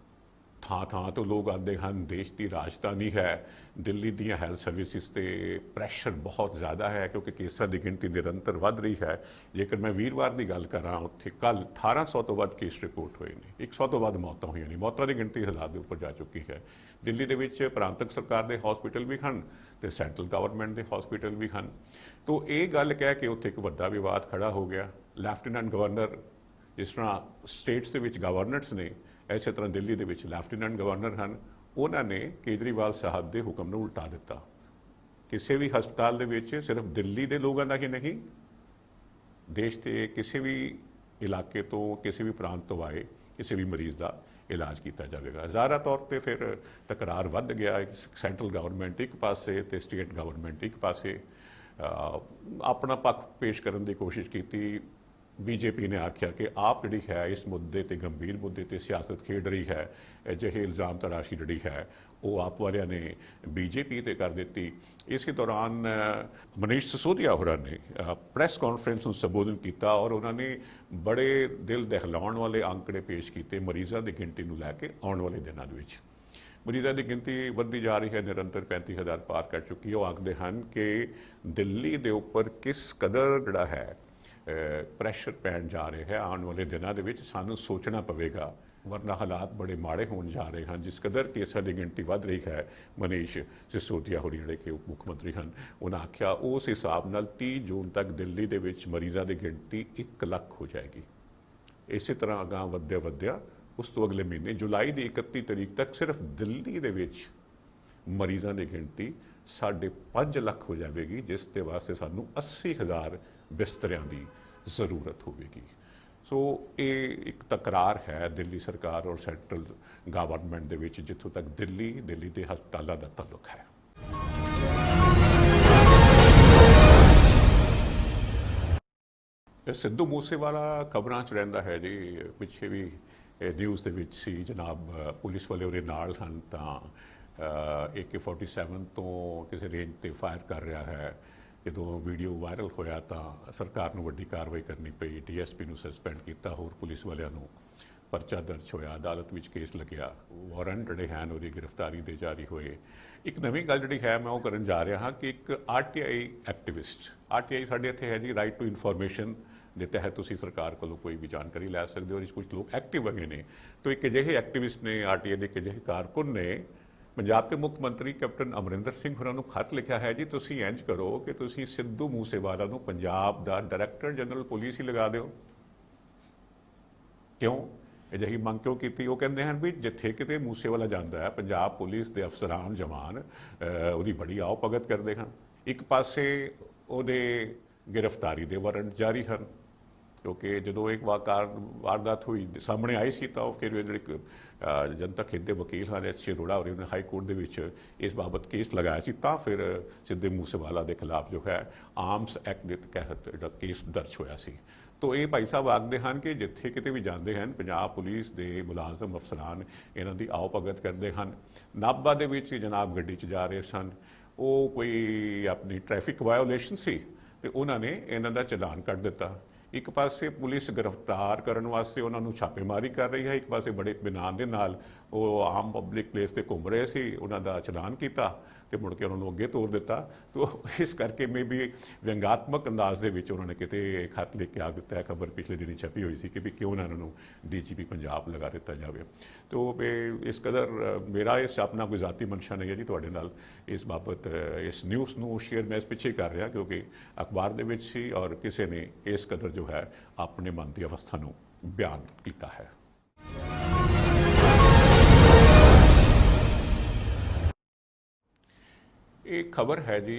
ਥਾਂ ਥਾਂ ਤੋਂ ਲੋਕ ਆਉਂਦੇ ਹਨ, ਦੇਸ਼ ਦੀ ਰਾਜਧਾਨੀ ਹੈ, ਦਿੱਲੀ ਦੀਆਂ ਹੈਲਥ ਸਰਵਿਸਿਜ਼ 'ਤੇ ਪ੍ਰੈਸ਼ਰ ਬਹੁਤ ਜ਼ਿਆਦਾ ਹੈ ਕਿਉਂਕਿ ਕੇਸਾਂ ਦੀ ਗਿਣਤੀ ਨਿਰੰਤਰ ਵੱਧ ਰਹੀ ਹੈ। ਜੇਕਰ ਮੈਂ ਵੀਰਵਾਰ ਦੀ ਗੱਲ ਕਰਾਂ, ਉੱਥੇ ਕੱਲ੍ਹ 1800 ਤੋਂ ਵੱਧ ਕੇਸ ਰਿਪੋਰਟ ਹੋਏ ਨੇ, 100 ਤੋਂ ਵੱਧ ਮੌਤਾਂ ਹੋਈਆਂ ਨੇ, ਮੌਤਾਂ ਦੀ ਗਿਣਤੀ ਹਜ਼ਾਰ ਦੇ ਉੱਪਰ ਜਾ ਚੁੱਕੀ ਹੈ। ਦਿੱਲੀ ਦੇ ਵਿੱਚ ਪ੍ਰਾਂਤਕ ਸਰਕਾਰ ਦੇ ਹਸਪੀਟਲ ਵੀ ਹਨ ਤੇ ਸੈਂਟਰਲ ਗਵਰਨਮੈਂਟ ਦੇ ਹਸਪੀਟਲ ਵੀ ਹਨ। ਤੋਂ ਇਹ ਗੱਲ ਕਹਿ ਕੇ ਉੱਥੇ ਇੱਕ ਵੱਡਾ ਵਿਵਾਦ ਖੜਾ ਹੋ ਗਿਆ। ਲੈਫਟੀਨੈਂਟ ਗਵਰਨਰ, ਜਿਸ ਤਰ੍ਹਾਂ ਸਟੇਟਸ ਦੇ ਵਿੱਚ ਗਵਰਨਰਸ ਨੇ, ਇਸੇ ਤਰ੍ਹਾਂ ਦਿੱਲੀ ਦੇ ਵਿੱਚ ਲੈਫਟੀਨੈਂਟ ਗਵਰਨਰ ਹਨ। ਉਹਨਾਂ ਨੇ ਕੇਜਰੀਵਾਲ ਸਾਹਿਬ ਦੇ ਹੁਕਮ ਨੂੰ ਉਲਟਾ ਦਿੱਤਾ। ਕਿਸੇ ਵੀ ਹਸਪਤਾਲ ਦੇ ਵਿੱਚ ਸਿਰਫ ਦਿੱਲੀ ਦੇ ਲੋਕਾਂ ਦਾ ਹੀ ਨਹੀਂ, ਦੇਸ਼ ਦੇ ਕਿਸੇ ਵੀ ਇਲਾਕੇ ਤੋਂ, ਕਿਸੇ ਵੀ ਪ੍ਰਾਂਤ ਤੋਂ ਆਏ ਕਿਸੇ ਵੀ ਮਰੀਜ਼ ਦਾ ਇਲਾਜ ਕੀਤਾ ਜਾਵੇਗਾ। ਜ਼ਾਹਰਾ ਤੌਰ 'ਤੇ ਫਿਰ ਤਕਰਾਰ ਵੱਧ ਗਿਆ। ਸੈਂਟਰਲ ਗਵਰਨਮੈਂਟ ਇੱਕ ਪਾਸੇ ਤੇ ਸਟੇਟ ਗਵਰਨਮੈਂਟ ਇੱਕ ਪਾਸੇ ਆਪਣਾ ਪੱਖ ਪੇਸ਼ ਕਰਨ ਦੀ ਕੋਸ਼ਿਸ਼ ਕੀਤੀ। ਬੀਜੇਪੀ ਨੇ ਆਖਿਆ ਕਿ ਆਪ ਜਿਹੜੀ ਹੈ ਇਸ ਮੁੱਦੇ ਤੇ, ਗੰਭੀਰ ਮੁੱਦੇ ਤੇ ਸਿਆਸਤ ਖੇਡ ਰਹੀ ਹੈ। ਅਜਿਹੇ ਇਲਜ਼ਾਮ ਤਰਾਸ਼ੀ ਜਿਹੜੀ ਹੈ ਉਹ ਆਪ ਵਾਲਿਆਂ ਨੇ ਬੀਜੇਪੀ ਤੇ ਕਰ ਦਿੱਤੀ। ਇਸੇ ਦੌਰਾਨ ਮਨੀਸ਼ ਸਿਸੋਦੀਆ ਹੋਰਾਂ ਨੇ ਪ੍ਰੈਸ ਕਾਨਫਰੰਸ ਨੂੰ ਸੰਬੋਧਨ ਕੀਤਾ ਔਰ ਉਹਨਾਂ ਨੇ ਬੜੇ ਦਿਲ ਦਹਿਲਾਉਣ ਵਾਲੇ ਅੰਕੜੇ ਪੇਸ਼ ਕੀਤੇ ਮਰੀਜ਼ਾਂ ਦੀ ਗਿਣਤੀ ਨੂੰ ਲੈ ਕੇ। ਆਉਣ ਵਾਲੇ ਦਿਨਾਂ ਦੇ ਵਿੱਚ ਮਰੀਜ਼ਾਂ ਦੀ ਗਿਣਤੀ ਵੱਧਦੀ ਜਾ ਰਹੀ ਹੈ, ਨਿਰੰਤਰ 35,000 ਪਾਰ ਕਰ ਚੁੱਕੀ ਹੈ। ਉਹ ਆਖਦੇ ਹਨ ਕਿ ਦਿੱਲੀ ਦੇ ਉੱਪਰ ਕਿਸ ਕਦਰ ਜਿਹੜਾ ਹੈ ਪ੍ਰੈਸ਼ਰ ਪੈਣ ਜਾ ਰਿਹਾ ਹੈ। ਆਉਣ ਵਾਲੇ ਦਿਨਾਂ ਦੇ ਵਿੱਚ ਸਾਨੂੰ ਸੋਚਣਾ ਪਵੇਗਾ, ਵਰਨਾ ਹਾਲਾਤ ਬੜੇ ਮਾੜੇ ਹੋਣ ਜਾ ਰਹੇ ਹਨ। ਜਿਸ ਕਦਰ ਕੇਸਾਂ ਦੀ ਗਿਣਤੀ ਵੱਧ ਰਹੀ ਹੈ, ਮਨੀਸ਼ ਸਿਸੋਦੀਆ ਹੋਰੀ ਜਿਹੜੇ ਕਿ ਉਪ ਮੁੱਖ ਮੰਤਰੀ ਹਨ, ਉਹਨਾਂ ਆਖਿਆ ਉਸ ਹਿਸਾਬ ਨਾਲ 30 ਜੂਨ ਤੱਕ ਦਿੱਲੀ ਦੇ ਵਿੱਚ ਮਰੀਜ਼ਾਂ ਦੀ ਗਿਣਤੀ 1 ਲੱਖ ਹੋ ਜਾਏਗੀ। ਇਸੇ ਤਰ੍ਹਾਂ ਅਗਾਂਹ ਵਧਿਆ ਉਸ ਤੋਂ ਅਗਲੇ ਮਹੀਨੇ ਜੁਲਾਈ ਦੀ 31 ਤਰੀਕ ਤੱਕ ਸਿਰਫ ਦਿੱਲੀ ਦੇ ਵਿੱਚ ਮਰੀਜ਼ਾਂ ਦੀ ਗਿਣਤੀ 5.5 ਲੱਖ ਹੋ ਜਾਵੇਗੀ, ਜਿਸ ਦੇ ਵਾਸਤੇ ਸਾਨੂੰ 80,000 ਬਿਸਤਰਿਆਂ ਦੀ ਜ਼ਰੂਰਤ ਹੋਵੇਗੀ। ਸੋ ਇਹ ਇੱਕ ਤਕਰਾਰ ਹੈ ਦਿੱਲੀ ਸਰਕਾਰ ਔਰ ਸੈਂਟਰਲ ਗਵਰਨਮੈਂਟ ਦੇ ਵਿੱਚ, ਜਿੱਥੋਂ ਤੱਕ ਦਿੱਲੀ ਦੇ ਹਸਪਤਾਲਾਂ ਦਾ ਤਾਲੁਕ ਹੈ। ਸਿੱਧੂ ਮੂਸੇਵਾਲਾ ਖਬਰਾਂ 'ਚ ਰਹਿੰਦਾ ਹੈ ਜੀ। ਪਿੱਛੇ ਵੀ ਨਿਊਜ਼ ਦੇ ਵਿੱਚ ਸੀ, ਜਨਾਬ ਪੁਲਿਸ ਵਾਲੇ ਉਹਦੇ ਨਾਲ ਹਨ ਤਾਂ AK-47 ਤੋਂ ਕਿਸੇ ਰੇਂਜ ਤੇ ਫਾਇਰ ਕਰ ਰਿਹਾ ਹੈ। ਜਦੋਂ ਵੀਡੀਓ ਵਾਇਰਲ ਹੋਇਆ ਤਾਂ ਸਰਕਾਰ ਨੂੰ ਵੱਡੀ ਕਾਰਵਾਈ ਕਰਨੀ ਪਈ, DSP ਨੂੰ ਸਸਪੈਂਡ ਕੀਤਾ, ਹੋਰ ਪੁਲਿਸ ਵਾਲਿਆਂ ਨੂੰ ਪਰਚਾ ਦਰਜ ਹੋਇਆ, ਅਦਾਲਤ ਵਿੱਚ ਕੇਸ ਲੱਗਿਆ, ਵਾਰੰਟ ਜਿਹੜੇ ਹਨ ਉਹਦੀ ਗ੍ਰਿਫਤਾਰੀ ਦੇ ਜਾਰੀ ਹੋਏ। ਇੱਕ ਨਵੀਂ ਗੱਲ ਜਿਹੜੀ ਹੈ ਮੈਂ ਉਹ ਕਰਨ ਜਾ ਰਿਹਾ ਹਾਂ ਕਿ ਇੱਕ RTI ਐਕਟਿਵਿਸਟ, RTI ਸਾਡੇ ਇੱਥੇ ਹੈ ਜੀ ਰਾਈਟ ਟੂ ਇਨਫੋਰਮੇਸ਼ਨ ਦੇ ਤਹਿਤ ਤੁਸੀਂ ਸਰਕਾਰ ਕੋਲੋਂ ਕੋਈ ਵੀ ਜਾਣਕਾਰੀ ਲੈ ਸਕਦੇ ਹੋ। ਇਸ ਕੁਝ ਲੋਕ ਐਕਟਿਵ ਹੈਗੇ ਨੇ। ਤਾਂ ਇੱਕ ਅਜਿਹੇ ਐਕਟਿਵਿਸਟ ਨੇ, RTI ਦੇ ਇੱਕ ਅਜਿਹੇ ਕਾਰਕੁਨ ਨੇ ਪੰਜਾਬ ਦੇ ਮੁੱਖ ਮੰਤਰੀ ਕੈਪਟਨ ਅਮਰਿੰਦਰ ਸਿੰਘ ਹੋਰਾਂ ਨੂੰ ਖੱਤ ਲਿਖਿਆ ਹੈ ਜੀ, ਤੁਸੀਂ ਇੰਝ ਕਰੋ ਕਿ ਤੁਸੀਂ ਸਿੱਧੂ ਮੂਸੇਵਾਲਾ ਨੂੰ ਪੰਜਾਬ ਦਾ ਡਾਇਰੈਕਟਰ ਜਨਰਲ ਪੁਲਿਸ ਹੀ ਲਗਾ ਦਿਓ। ਕਿਉਂ ਅਜਿਹੀ ਮੰਗ ਕਿਉਂ ਕੀਤੀ? ਉਹ ਕਹਿੰਦੇ ਹਨ ਵੀ ਜਿੱਥੇ ਕਿਤੇ ਮੂਸੇਵਾਲਾ ਜਾਂਦਾ ਹੈ, ਪੰਜਾਬ ਪੁਲਿਸ ਦੇ ਅਫਸਰਾਨ ਜਵਾਨ ਉਹਦੀ ਬੜੀ ਆਓ ਭਗਤ ਕਰਦੇ ਹਨ। ਇੱਕ ਪਾਸੇ ਉਹਦੇ ਗ੍ਰਿਫਤਾਰੀ ਦੇ ਵਾਰੰਟ ਜਾਰੀ ਹਨ, ਕਿਉਂਕਿ ਜਦੋਂ ਇੱਕ ਵਾਰਦਾਤ ਹੋਈ ਸਾਹਮਣੇ ਆਈ ਸੀ ਤਾਂ ਉਹ ਫਿਰ ਜਿਹੜੇ ਜਨਤਕ ਹਿੱਤ ਦੇ ਵਕੀਲ ਹਨ HC ਅਰੋੜਾ ਔਰ ਉਹਨੇ ਹਾਈ ਕੋਰਟ ਦੇ ਵਿੱਚ ਇਸ ਬਾਬਤ ਕੇਸ ਲਗਾਇਆ ਸੀ, ਤਾਂ ਫਿਰ ਸਿੱਧੂ ਮੂਸੇਵਾਲਾ ਦੇ ਖਿਲਾਫ ਜੋ ਹੈ ਆਰਮਸ ਐਕਟ ਦੇ ਤਹਿਤ ਜਿਹੜਾ ਕੇਸ ਦਰਜ ਹੋਇਆ ਸੀ। ਤੋ ਇਹ ਭਾਈ ਸਾਹਿਬ ਆਖਦੇ ਹਨ ਕਿ ਜਿੱਥੇ ਕਿਤੇ ਵੀ ਜਾਂਦੇ ਹਨ ਪੰਜਾਬ ਪੁਲਿਸ ਦੇ ਮੁਲਾਜ਼ਮ ਅਫਸਰਾਨ ਇਹਨਾਂ ਦੀ ਆਓ ਭਗਤ ਕਰਦੇ ਹਨ। ਨਾਭਾ ਦੇ ਵਿੱਚ ਜਨਾਬ ਗੱਡੀ 'ਚ ਜਾ ਰਹੇ ਸਨ, ਉਹ ਕੋਈ ਆਪਣੀ ਟ੍ਰੈਫਿਕ ਵਾਇਓਲੇਸ਼ਨ ਸੀ ਤੇ ਉਹਨਾਂ ਨੇ ਇਹਨਾਂ ਦਾ ਚਲਾਨ ਕੱਟ ਦਿੱਤਾ। ਇੱਕ ਪਾਸੇ ਪੁਲਿਸ ਗ੍ਰਿਫਤਾਰ ਕਰਨ ਵਾਸਤੇ ਉਹਨਾਂ ਨੂੰ ਛਾਪੇਮਾਰੀ ਕਰ ਰਹੀ ਹੈ, ਇੱਕ ਪਾਸੇ ਬੜੇ ਇਤਮਾਨ ਦੇ ਨਾਲ ਉਹ ਆਮ ਪਬਲਿਕ ਪਲੇਸ ਤੇ ਘੁੰਮ ਰਹੇ ਸੀ, ਉਹਨਾਂ ਦਾ ਚਲਾਨ ਕੀਤਾ ਤੇ ਮੁੜ ਕੇ ਉਹਨਾਂ ਨੂੰ ਅੱਗੇ ਤੋਰ ਦਿੱਤਾ। ਤੋ ਇਸ ਕਰਕੇ ਮੇ ਵੀ ਵਿਅੰਗਾਤਮਕ ਅੰਦਾਜ਼ ਦੇ ਵਿੱਚ ਉਹਨਾਂ ਨੇ ਕਿਤੇ ਖੱਤ ਲਿਖ ਕੇ ਆ ਦਿੱਤਾ ਹੈ, ਖਬਰ ਪਿਛਲੇ ਦਿਨੀ ਛਪੀ ਹੋਈ ਸੀ ਕਿ ਵੀ ਕਿਉਂ ਨਾ ਇਹਨਾਂ ਨੂੰ ਡੀਜੀਪੀ ਪੰਜਾਬ ਲਗਾ ਦਿੱਤਾ ਜਾਵੇ। ਤੋ ਇਸ ਕਦਰ ਮੇਰਾ ਇਸ ਆਪਣਾ ਕੋਈ ਜ਼ਾਤੀ ਮਨਸ਼ਾ ਨਹੀਂ ਹੈ ਜੀ ਤੁਹਾਡੇ ਨਾਲ ਇਸ ਬਾਬਤ ਇਸ ਨਿਊਜ਼ ਨੂੰ ਸ਼ੇਅਰ ਮੈਂ ਇਸ ਪਿੱਛੇ ਕਰ ਰਿਹਾ ਕਿਉਂਕਿ ਅਖਬਾਰ ਦੇ ਵਿੱਚ ਸੀ ਔਰ ਕਿਸੇ ਨੇ ਇਸ ਕਦਰ ਜੋ ਹੈ ਆਪਣੇ ਮਨ ਦੀ ਅਵਸਥਾ ਨੂੰ ਬਿਆਨ ਕੀਤਾ ਹੈ। ਇਹ ਖਬਰ ਹੈ ਜੀ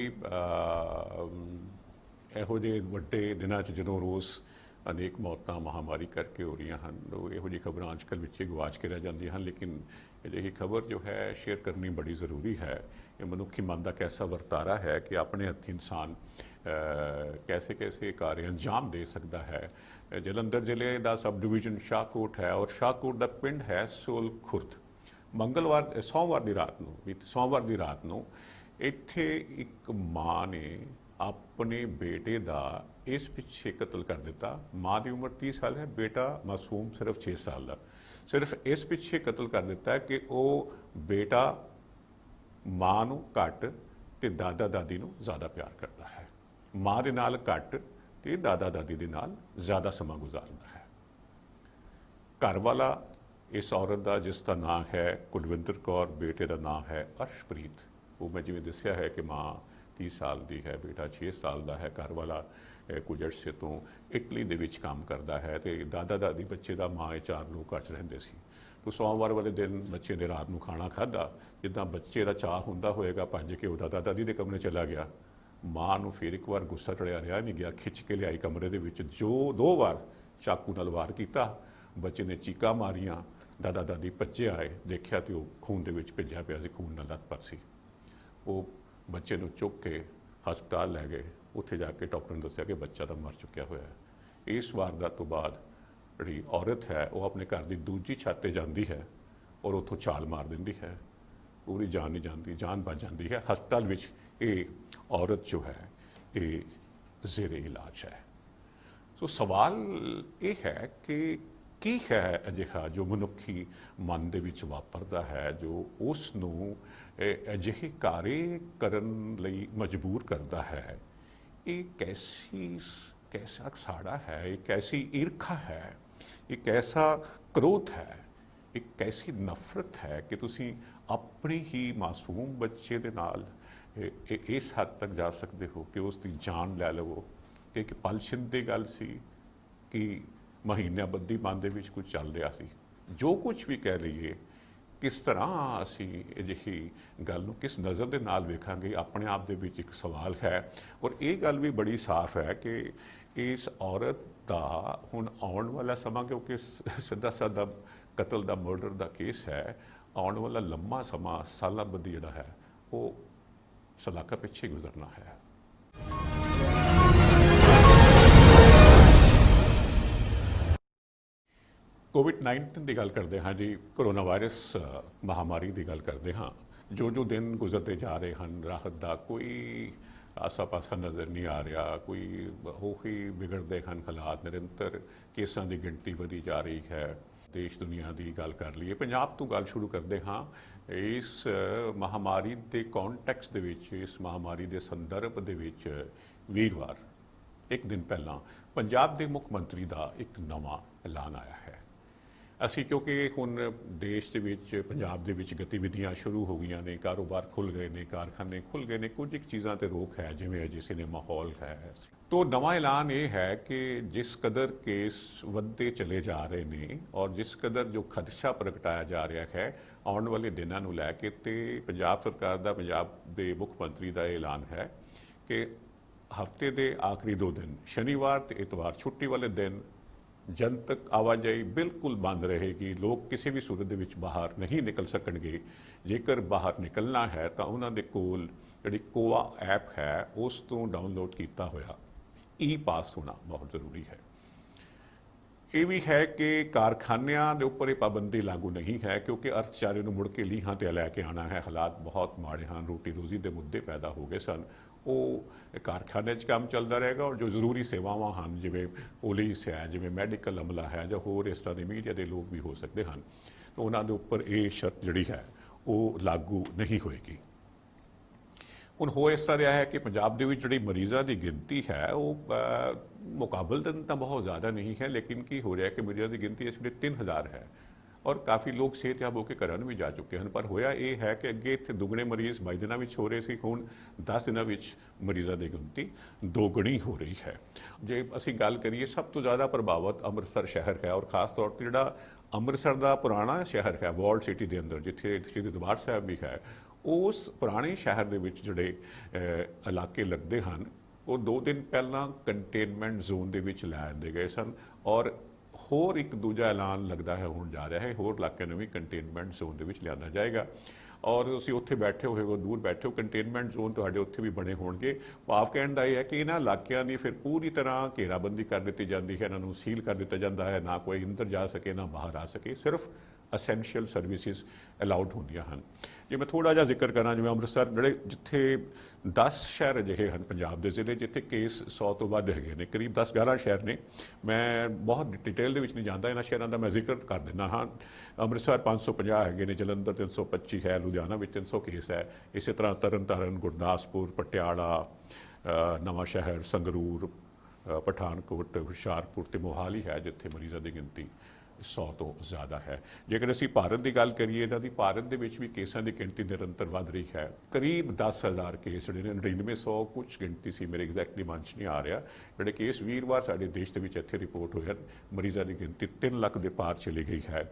ਇਹੋ ਜਿਹੇ ਵੱਡੇ ਦਿਨਾਂ 'ਚ ਜਦੋਂ ਰੋਜ਼ ਅਨੇਕ ਮੌਤਾਂ ਮਹਾਮਾਰੀ ਕਰਕੇ ਹੋ ਰਹੀਆਂ ਹਨ, ਇਹੋ ਜਿਹੀ ਖਬਰਾਂ ਅੱਜ ਕੱਲ੍ਹ ਵਿੱਚ ਗਵਾਚ ਕੇ ਰਹਿ ਜਾਂਦੀਆਂ ਹਨ, ਲੇਕਿਨ ਅਜਿਹੀ ਖਬਰ ਜੋ ਹੈ ਸ਼ੇਅਰ ਕਰਨੀ ਬੜੀ ਜ਼ਰੂਰੀ ਹੈ। ਇਹ ਮਨੁੱਖੀ ਮਨ ਦਾ ਕੈਸਾ ਵਰਤਾਰਾ ਹੈ ਕਿ ਆਪਣੇ ਹੱਥੀਂ ਇਨਸਾਨ ਕੈਸੇ ਕੈਸੇ ਕਾਰਜ ਅੰਜਾਮ ਦੇ ਸਕਦਾ ਹੈ। ਜਲੰਧਰ ਜ਼ਿਲ੍ਹੇ ਦਾ ਸਬ ਡਿਵੀਜ਼ਨ ਸ਼ਾਹਕੋਟ ਹੈ ਔਰ ਸ਼ਾਹਕੋਟ ਦਾ ਪਿੰਡ ਹੈ ਸੋਲ ਖੁਰਦ। ਸੋਮਵਾਰ ਦੀ ਰਾਤ ਨੂੰ ਇੱਥੇ ਇੱਕ ਮਾਂ ਨੇ ਆਪਣੇ ਬੇਟੇ ਦਾ ਇਸ ਪਿੱਛੇ ਕਤਲ ਕਰ ਦਿੱਤਾ। ਮਾਂ ਦੀ ਉਮਰ 30 ਸਾਲ ਹੈ, ਬੇਟਾ ਮਾਸੂਮ ਸਿਰਫ 6 ਸਾਲ ਦਾ। ਸਿਰਫ ਇਸ ਪਿੱਛੇ ਕਤਲ ਕਰ ਦਿੱਤਾ ਕਿ ਉਹ ਬੇਟਾ ਮਾਂ ਨੂੰ ਘੱਟ ਤੇ ਦਾਦਾ ਦਾਦੀ ਨੂੰ ਜ਼ਿਆਦਾ ਪਿਆਰ ਕਰਦਾ ਹੈ, ਮਾਂ ਦੇ ਨਾਲ ਘੱਟ ਤੇ ਦਾਦਾ ਦਾਦੀ ਦੇ ਨਾਲ ਜ਼ਿਆਦਾ ਸਮਾਂ ਗੁਜ਼ਾਰਦਾ ਹੈ। ਘਰ ਵਾਲਾ ਇਸ ਔਰਤ ਦਾ ਜਿਸ ਦਾ ਨਾਂ ਹੈ ਕੁਲਵਿੰਦਰ ਕੌਰ, ਬੇਟੇ ਦਾ ਨਾਂ ਹੈ ਅਰਸ਼ਪ੍ਰੀਤ। ਉਹ ਮੈਂ ਜਿਵੇਂ ਦੱਸਿਆ ਹੈ ਕਿ ਮਾਂ 30 ਸਾਲ ਦੀ ਹੈ, ਬੇਟਾ 6 ਸਾਲ ਦਾ ਹੈ। ਘਰ ਵਾਲਾ ਕੁਝ ਅਰਸੇ ਤੋਂ ਇਟਲੀ ਦੇ ਵਿੱਚ ਕੰਮ ਕਰਦਾ ਹੈ ਤੇ ਦਾਦਾ ਦਾਦੀ ਬੱਚੇ ਦਾ ਮਾਂ ਇਹ 4 ਲੋਕ ਘਰ 'ਚ ਰਹਿੰਦੇ ਸੀ। ਤੋ ਸੋਮਵਾਰ ਵਾਲੇ ਦਿਨ ਬੱਚੇ ਨੇ ਰਾਤ ਨੂੰ ਖਾਣਾ ਖਾਧਾ, ਜਿੱਦਾਂ ਬੱਚੇ ਦਾ ਚਾਹ ਹੁੰਦਾ ਹੋਏਗਾ ਭੱਜ ਕੇ ਉਹ ਦਾਦਾ ਦਾਦੀ ਦੇ ਕਮਰੇ ਚਲਾ ਗਿਆ। ਮਾਂ ਨੂੰ ਫਿਰ ਇੱਕ ਵਾਰ ਗੁੱਸਾ ਚੜਿਆ ਰਿਹਾ ਨਹੀਂ ਗਿਆ, ਖਿੱਚ ਕੇ ਲਿਆਈ ਕਮਰੇ ਦੇ ਵਿੱਚ, ਜੋ 2 ਵਾਰ ਚਾਕੂ ਨਾਲ ਵਾਰ ਕੀਤਾ। ਬੱਚੇ ਨੇ ਚੀਕਾਂ ਮਾਰੀਆਂ, ਦਾਦਾ ਦਾਦੀ ਭੱਜੇ ਆਏ, ਦੇਖਿਆ ਤੇ ਉਹ ਖੂਨ ਦੇ ਵਿੱਚ ਭਿੱਜਿਆ ਪਿਆ ਸੀ, ਖੂਨ ਨਾਲ ਲੱਥਪੱਥ ਸੀ। ਉਹ ਬੱਚੇ ਨੂੰ ਚੁੱਕ ਕੇ ਹਸਪਤਾਲ ਲੈ ਗਏ। ਉੱਥੇ ਜਾ ਕੇ ਡਾਕਟਰ ਨੇ ਦੱਸਿਆ ਕਿ ਬੱਚਾ ਤਾਂ ਮਰ ਚੁੱਕਿਆ ਹੋਇਆ ਹੈ। ਇਸ ਵਾਰਦਾਤ ਤੋਂ ਬਾਅਦ ਜਿਹੜੀ ਔਰਤ ਹੈ ਉਹ ਆਪਣੇ ਘਰ ਦੀ ਦੂਜੀ ਛੱਤ 'ਤੇ ਜਾਂਦੀ ਹੈ ਔਰ ਉੱਥੋਂ ਛਾਲ ਮਾਰ ਦਿੰਦੀ ਹੈ। ਪੂਰੀ ਜਾਨ ਨਹੀਂ ਜਾਂਦੀ, ਜਾਨ ਬਚ ਜਾਂਦੀ ਹੈ। ਹਸਪਤਾਲ ਵਿੱਚ ਇਹ ਔਰਤ ਜੋ ਹੈ ਇਹ ਜ਼ੇਰੇ ਇਲਾਜ ਹੈ। ਸੋ ਸਵਾਲ ਇਹ ਹੈ ਕਿ ਕੀ ਹੈ ਅਜਿਹਾ ਜੋ ਮਨੁੱਖੀ ਮਨ ਦੇ ਵਿੱਚ ਵਾਪਰਦਾ ਹੈ ਜੋ ਉਸ ਨੂੰ ਅਜਿਹੇ ਕਾਰੇ ਕਰਨ ਲਈ ਮਜਬੂਰ ਕਰਦਾ ਹੈ। ਇਹ ਕੈਸਾ ਸਾੜਾ ਹੈ, ਇਹ ਕੈਸੀ ਈਰਖਾ ਹੈ, ਇਹ ਕੈਸਾ ਕ੍ਰੋਧ ਹੈ, ਇੱਕ ਕੈਸੀ ਨਫ਼ਰਤ ਹੈ ਕਿ ਤੁਸੀਂ ਆਪਣੇ ਹੀ ਮਾਸੂਮ ਬੱਚੇ ਦੇ ਨਾਲ ਇਸ ਹੱਦ ਤੱਕ ਜਾ ਸਕਦੇ ਹੋ ਕਿ ਉਸ ਦੀ ਜਾਨ ਲੈ ਲਵੋ। ਇਹ ਇੱਕ ਪਲਛਿੰਦ ਦੀ ਗੱਲ ਸੀ ਕਿ ਮਹੀਨਿਆਂ ਬੱਧੀ ਮਨ ਦੇ ਵਿੱਚ ਕੁਝ ਚੱਲ ਰਿਹਾ ਸੀ। ਜੋ ਕੁਝ ਵੀ ਕਹਿ ਲਈਏ, ਕਿਸ ਤਰ੍ਹਾਂ ਅਸੀਂ ਅਜਿਹੀ ਗੱਲ ਨੂੰ ਕਿਸ ਨਜ਼ਰ ਦੇ ਨਾਲ ਵੇਖਾਂਗੇ, ਆਪਣੇ ਆਪ ਦੇ ਵਿੱਚ ਇੱਕ ਸਵਾਲ ਹੈ। ਔਰ ਇਹ ਗੱਲ ਵੀ ਬੜੀ ਸਾਫ਼ ਹੈ ਕਿ ਇਸ ਔਰਤ ਦਾ ਹੁਣ ਆਉਣ ਵਾਲਾ ਸਮਾਂ, ਕਿਉਂਕਿ ਸਿੱਧਾ ਸਾਦਾ ਕਤਲ ਦਾ, ਮਰਡਰ ਦਾ ਕੇਸ ਹੈ, ਆਉਣ ਵਾਲਾ ਲੰਮਾ ਸਮਾਂ ਸਾਲਾਂ ਬੱਧੀ ਜਿਹੜਾ ਹੈ ਉਹ ਸਲਾਖਾ ਪਿੱਛੇ ਗੁਜ਼ਰਨਾ ਹੈ। ਕੋਵਿਡ-19 ਦੀ ਗੱਲ ਕਰਦੇ ਹਾਂ ਜੀ, ਕੋਰੋਨਾ ਵਾਇਰਸ ਮਹਾਮਾਰੀ ਦੀ ਗੱਲ ਕਰਦੇ ਹਾਂ। ਜੋ ਦਿਨ ਗੁਜ਼ਰਦੇ ਜਾ ਰਹੇ ਹਨ, ਰਾਹਤ ਦਾ ਕੋਈ ਆਸਾ ਪਾਸਾ ਨਜ਼ਰ ਨਹੀਂ ਆ ਰਿਹਾ। ਕੋਈ ਉਹੀ ਵਿਗੜਦੇ ਹਨ ਹਾਲਾਤ, ਨਿਰੰਤਰ ਕੇਸਾਂ ਦੀ ਗਿਣਤੀ ਵਧੀ ਜਾ ਰਹੀ ਹੈ। ਦੇਸ਼ ਦੁਨੀਆ ਦੀ ਗੱਲ ਕਰ ਲਈਏ, ਪੰਜਾਬ ਤੋਂ ਗੱਲ ਸ਼ੁਰੂ ਕਰਦੇ ਹਾਂ। ਇਸ ਮਹਾਮਾਰੀ ਦੇ ਕੌਨਟੈਕਸਟ ਦੇ ਵਿੱਚ, ਇਸ ਮਹਾਮਾਰੀ ਦੇ ਸੰਦਰਭ ਦੇ ਵਿੱਚ ਵੀਰਵਾਰ ਇੱਕ ਦਿਨ ਪਹਿਲਾਂ ਪੰਜਾਬ ਦੇ ਮੁੱਖ ਮੰਤਰੀ ਦਾ ਇੱਕ ਨਵਾਂ ਐਲਾਨ ਆਇਆ ਹੈ। ਅਸੀਂ ਕਿਉਂਕਿ ਹੁਣ ਦੇਸ਼ ਦੇ ਵਿੱਚ, ਪੰਜਾਬ ਦੇ ਵਿੱਚ ਗਤੀਵਿਧੀਆਂ ਸ਼ੁਰੂ ਹੋ ਗਈਆਂ ਨੇ, ਕਾਰੋਬਾਰ ਖੁੱਲ੍ਹ ਗਏ ਨੇ, ਕਾਰਖਾਨੇ ਖੁੱਲ੍ਹ ਗਏ ਨੇ, ਕੁਝ ਇੱਕ ਚੀਜ਼ਾਂ ਤੇ ਰੋਕ ਹੈ ਜਿਵੇਂ ਅਜੇ ਸਿਨੇਮਾ ਹਾਲ ਹੈ। ਤੋ ਨਵਾਂ ਐਲਾਨ ਇਹ ਹੈ ਕਿ ਜਿਸ ਕਦਰ ਕੇਸ ਵੱਧਦੇ ਚਲੇ ਜਾ ਰਹੇ ਨੇ ਔਰ ਜਿਸ ਕਦਰ ਜੋ ਖਦਸ਼ਾ ਪ੍ਰਗਟਾਇਆ ਜਾ ਰਿਹਾ ਹੈ ਆਉਣ ਵਾਲੇ ਦਿਨਾਂ ਨੂੰ ਲੈ ਕੇ, ਤੇ ਪੰਜਾਬ ਸਰਕਾਰ ਦਾ, ਪੰਜਾਬ ਦੇ ਮੁੱਖ ਮੰਤਰੀ ਦਾ ਇਹ ਐਲਾਨ ਹੈ ਕਿ ਹਫ਼ਤੇ ਦੇ ਆਖਰੀ 2 ਦਿਨ, ਸ਼ਨੀਵਾਰ ਤੇ ਇਤਵਾਰ, ਛੁੱਟੀ ਵਾਲੇ ਦਿਨ ਜਨਤਕ ਆਵਾਜਾਈ ਬਿਲਕੁਲ ਬੰਦ ਰਹੇਗੀ। ਲੋਕ ਕਿਸੇ ਵੀ ਸੂਰਤ ਦੇ ਵਿੱਚ ਬਾਹਰ ਨਹੀਂ ਨਿਕਲ ਸਕਣਗੇ। ਜੇਕਰ ਬਾਹਰ ਨਿਕਲਣਾ ਹੈ ਤਾਂ ਉਹਨਾਂ ਦੇ ਕੋਲ ਜਿਹੜੀ ਕੋਆ ਐਪ ਹੈ ਉਸ ਤੋਂ ਡਾਊਨਲੋਡ ਕੀਤਾ ਹੋਇਆ ਈ ਪਾਸ ਹੋਣਾ ਬਹੁਤ ਜ਼ਰੂਰੀ ਹੈ। ਇਹ ਵੀ ਹੈ ਕਿ ਕਾਰਖਾਨਿਆਂ ਦੇ ਉੱਪਰ ਇਹ ਪਾਬੰਦੀ ਲਾਗੂ ਨਹੀਂ ਹੈ ਕਿਉਂਕਿ ਅਰਥਚਾਰੇ ਨੂੰ ਮੁੜ ਕੇ ਲੀਹਾਂ ਤੇ ਲੈ ਕੇ ਆਉਣਾ ਹੈ। ਹਾਲਾਤ ਬਹੁਤ ਮਾੜੇ ਹਨ, ਰੋਟੀ ਰੋਜ਼ੀ ਦੇ ਮੁੱਦੇ ਪੈਦਾ ਹੋ ਗਏ ਸਨ। ਉਹ ਕਾਰਖਾਨੇ 'ਚ ਕੰਮ ਚੱਲਦਾ ਰਹੇਗਾ ਔਰ ਜੋ ਜ਼ਰੂਰੀ ਸੇਵਾਵਾਂ ਹਨ ਜਿਵੇਂ ਪੁਲਿਸ ਹੈ, ਜਿਵੇਂ ਮੈਡੀਕਲ ਅਮਲਾ ਹੈ ਜਾਂ ਹੋਰ ਇਸ ਤਰ੍ਹਾਂ ਦੇ ਮੀਡੀਆ ਦੇ ਲੋਕ ਵੀ ਹੋ ਸਕਦੇ ਹਨ, ਤਾਂ ਉਹਨਾਂ ਦੇ ਉੱਪਰ ਇਹ ਸ਼ਰਤ ਜਿਹੜੀ ਹੈ ਉਹ ਲਾਗੂ ਨਹੀਂ ਹੋਏਗੀ। ਹੁਣ ਹੋ ਇਸ ਤਰ੍ਹਾਂ ਰਿਹਾ ਹੈ ਕਿ ਪੰਜਾਬ ਦੇ ਵਿੱਚ ਜਿਹੜੀ ਮਰੀਜ਼ਾਂ ਦੀ ਗਿਣਤੀ ਹੈ ਉਹ ਮੁਕਾਬਲਤਨ ਤਾਂ ਬਹੁਤ ਜ਼ਿਆਦਾ ਨਹੀਂ ਹੈ, ਲੇਕਿਨ ਕੀ ਹੋ ਰਿਹਾ ਕਿ ਮਰੀਜ਼ਾਂ ਦੀ ਗਿਣਤੀ ਇਸ ਵੇਲੇ 3000 ਹੈ ਔਰ ਕਾਫੀ ਲੋਕ ਸਿਹਤਯਾਬ ਹੋ ਕੇ ਘਰਾਂ ਨੂੰ ਵੀ ਜਾ ਚੁੱਕੇ ਹਨ। ਪਰ ਹੋਇਆ ਇਹ ਹੈ ਕਿ ਅੱਗੇ ਇੱਥੇ ਦੁੱਗਣੇ ਮਰੀਜ਼ 22 ਦਿਨਾਂ ਵਿੱਚ ਹੋ ਰਹੇ ਸੀ, ਹੁਣ 10 ਦਿਨਾਂ ਵਿੱਚ ਮਰੀਜ਼ਾਂ ਦੀ ਗਿਣਤੀ ਦੋਗਣੀ ਹੋ ਰਹੀ ਹੈ। ਜੇ ਅਸੀਂ ਗੱਲ ਕਰੀਏ ਸਭ ਤੋਂ ਜ਼ਿਆਦਾ ਪ੍ਰਭਾਵਿਤ ਅੰਮ੍ਰਿਤਸਰ ਸ਼ਹਿਰ ਹੈ ਔਰ ਖਾਸ ਤੌਰ 'ਤੇ ਜਿਹੜਾ ਅੰਮ੍ਰਿਤਸਰ ਦਾ ਪੁਰਾਣਾ ਸ਼ਹਿਰ ਹੈ ਵਾਲਡ ਸਿਟੀ ਦੇ ਅੰਦਰ, ਜਿੱਥੇ ਸ਼੍ਰੀ ਦਰਬਾਰ ਸਾਹਿਬ ਵੀ ਹੈ, ਉਸ ਪੁਰਾਣੇ ਸ਼ਹਿਰ ਦੇ ਵਿੱਚ ਜਿਹੜੇ ਇਲਾਕੇ ਲੱਗਦੇ ਹਨ ਉਹ 2 ਦਿਨ ਪਹਿਲਾਂ ਕੰਟੇਨਮੈਂਟ ਜ਼ੋਨ ਦੇ ਵਿੱਚ ਲੈ ਆਂਦੇ ਗਏ ਸਨ ਔਰ ਹੋਰ ਇੱਕ ਦੂਜਾ ਐਲਾਨ ਲੱਗਦਾ ਹੈ ਹੁਣ ਜਾ ਰਿਹਾ ਹੈ, ਹੋਰ ਇਲਾਕਿਆਂ ਨੂੰ ਵੀ ਕੰਟੇਨਮੈਂਟ ਜ਼ੋਨ ਦੇ ਵਿੱਚ ਲਿਆਂਦਾ ਜਾਏਗਾ। ਔਰ ਤੁਸੀਂ ਉੱਥੇ ਬੈਠੇ ਹੋਏ ਹੋ, ਦੂਰ ਬੈਠੇ ਹੋ, ਕੰਟੇਨਮੈਂਟ ਜ਼ੋਨ ਤੁਹਾਡੇ ਉੱਥੇ ਵੀ ਬਣੇ ਹੋਣਗੇ। ਭਾਵ ਕਹਿਣ ਦਾ ਇਹ ਹੈ ਕਿ ਇਹਨਾਂ ਇਲਾਕਿਆਂ ਦੀ ਫਿਰ ਪੂਰੀ ਤਰ੍ਹਾਂ ਘੇਰਾਬੰਦੀ ਕਰ ਦਿੱਤੀ ਜਾਂਦੀ ਹੈ, ਇਹਨਾਂ ਨੂੰ ਸੀਲ ਕਰ ਦਿੱਤਾ ਜਾਂਦਾ ਹੈ, ਨਾ ਕੋਈ ਅੰਦਰ ਜਾ ਸਕੇ ਨਾ ਬਾਹਰ ਆ ਸਕੇ, ਸਿਰਫ ਅਸੈਂਸ਼ੀਅਲ ਸਰਵਿਸਿਜ਼ ਅਲਾਉਡ ਹੁੰਦੀਆਂ ਹਨ। ਜੇ ਮੈਂ ਥੋੜ੍ਹਾ ਜਿਹਾ ਜ਼ਿਕਰ ਕਰਾਂ, ਜਿਵੇਂ ਅੰਮ੍ਰਿਤਸਰ ਜਿਹੜੇ ਜਿੱਥੇ 10 ਸ਼ਹਿਰ ਅਜਿਹੇ ਹਨ ਪੰਜਾਬ ਦੇ ਜ਼ਿਲ੍ਹੇ ਜਿੱਥੇ ਕੇਸ 100 ਤੋਂ ਵੱਧ ਹੈਗੇ ਨੇ, ਕਰੀਬ 10-11 ਸ਼ਹਿਰ ਨੇ। ਮੈਂ ਬਹੁਤ ਡਿਟੇਲ ਦੇ ਵਿੱਚ ਨਹੀਂ ਜਾਂਦਾ, ਇਹਨਾਂ ਸ਼ਹਿਰਾਂ ਦਾ ਮੈਂ ਜ਼ਿਕਰ ਕਰ ਦਿੰਦਾ ਹਾਂ। ਅੰਮ੍ਰਿਤਸਰ 550 ਹੈਗੇ ਨੇ, ਜਲੰਧਰ 325 ਹੈ, ਲੁਧਿਆਣਾ ਵਿੱਚ 300 ਕੇਸ ਹੈ, ਇਸੇ ਤਰ੍ਹਾਂ ਤਰਨਤਾਰਨ, ਗੁਰਦਾਸਪੁਰ, ਪਟਿਆਲਾ, ਨਵਾਂ ਸ਼ਹਿਰ, ਸੰਗਰੂਰ, ਪਠਾਨਕੋਟ, ਹੁਸ਼ਿਆਰਪੁਰ ਤੇ ਮੋਹਾਲੀ ਹੈ ਜਿੱਥੇ ਮਰੀਜ਼ਾਂ ਦੀ ਗਿਣਤੀ 100 ਤੋਂ ਜ਼ਿਆਦਾ ਹੈ। ਜੇਕਰ ਅਸੀਂ ਭਾਰਤ ਦੀ ਗੱਲ ਕਰੀਏ ਤਾਂ ਭਾਰਤ ਦੇ ਵਿੱਚ ਵੀ ਕੇਸਾਂ ਦੀ ਗਿਣਤੀ ਨਿਰੰਤਰ ਵੱਧ ਰਹੀ ਹੈ। ਕਰੀਬ 10,000 ਕੇਸ ਜਿਹੜੇ ਨੇ, 9900 ਕੁਛ ਗਿਣਤੀ ਸੀ, ਮੇਰੇ ਐਗਜ਼ੈਕਟਲੀ ਮਨ 'ਚ ਨਹੀਂ ਆ ਰਿਹਾ, ਜਿਹੜੇ ਕੇਸ ਵੀਰਵਾਰ ਸਾਡੇ ਦੇਸ਼ ਦੇ ਵਿੱਚ ਇੱਥੇ ਰਿਪੋਰਟ ਹੋਏ ਹਨ। ਮਰੀਜ਼ਾਂ ਦੀ ਗਿਣਤੀ 3 ਲੱਖ ਦੇ ਪਾਰ ਚਲੀ ਗਈ ਹੈ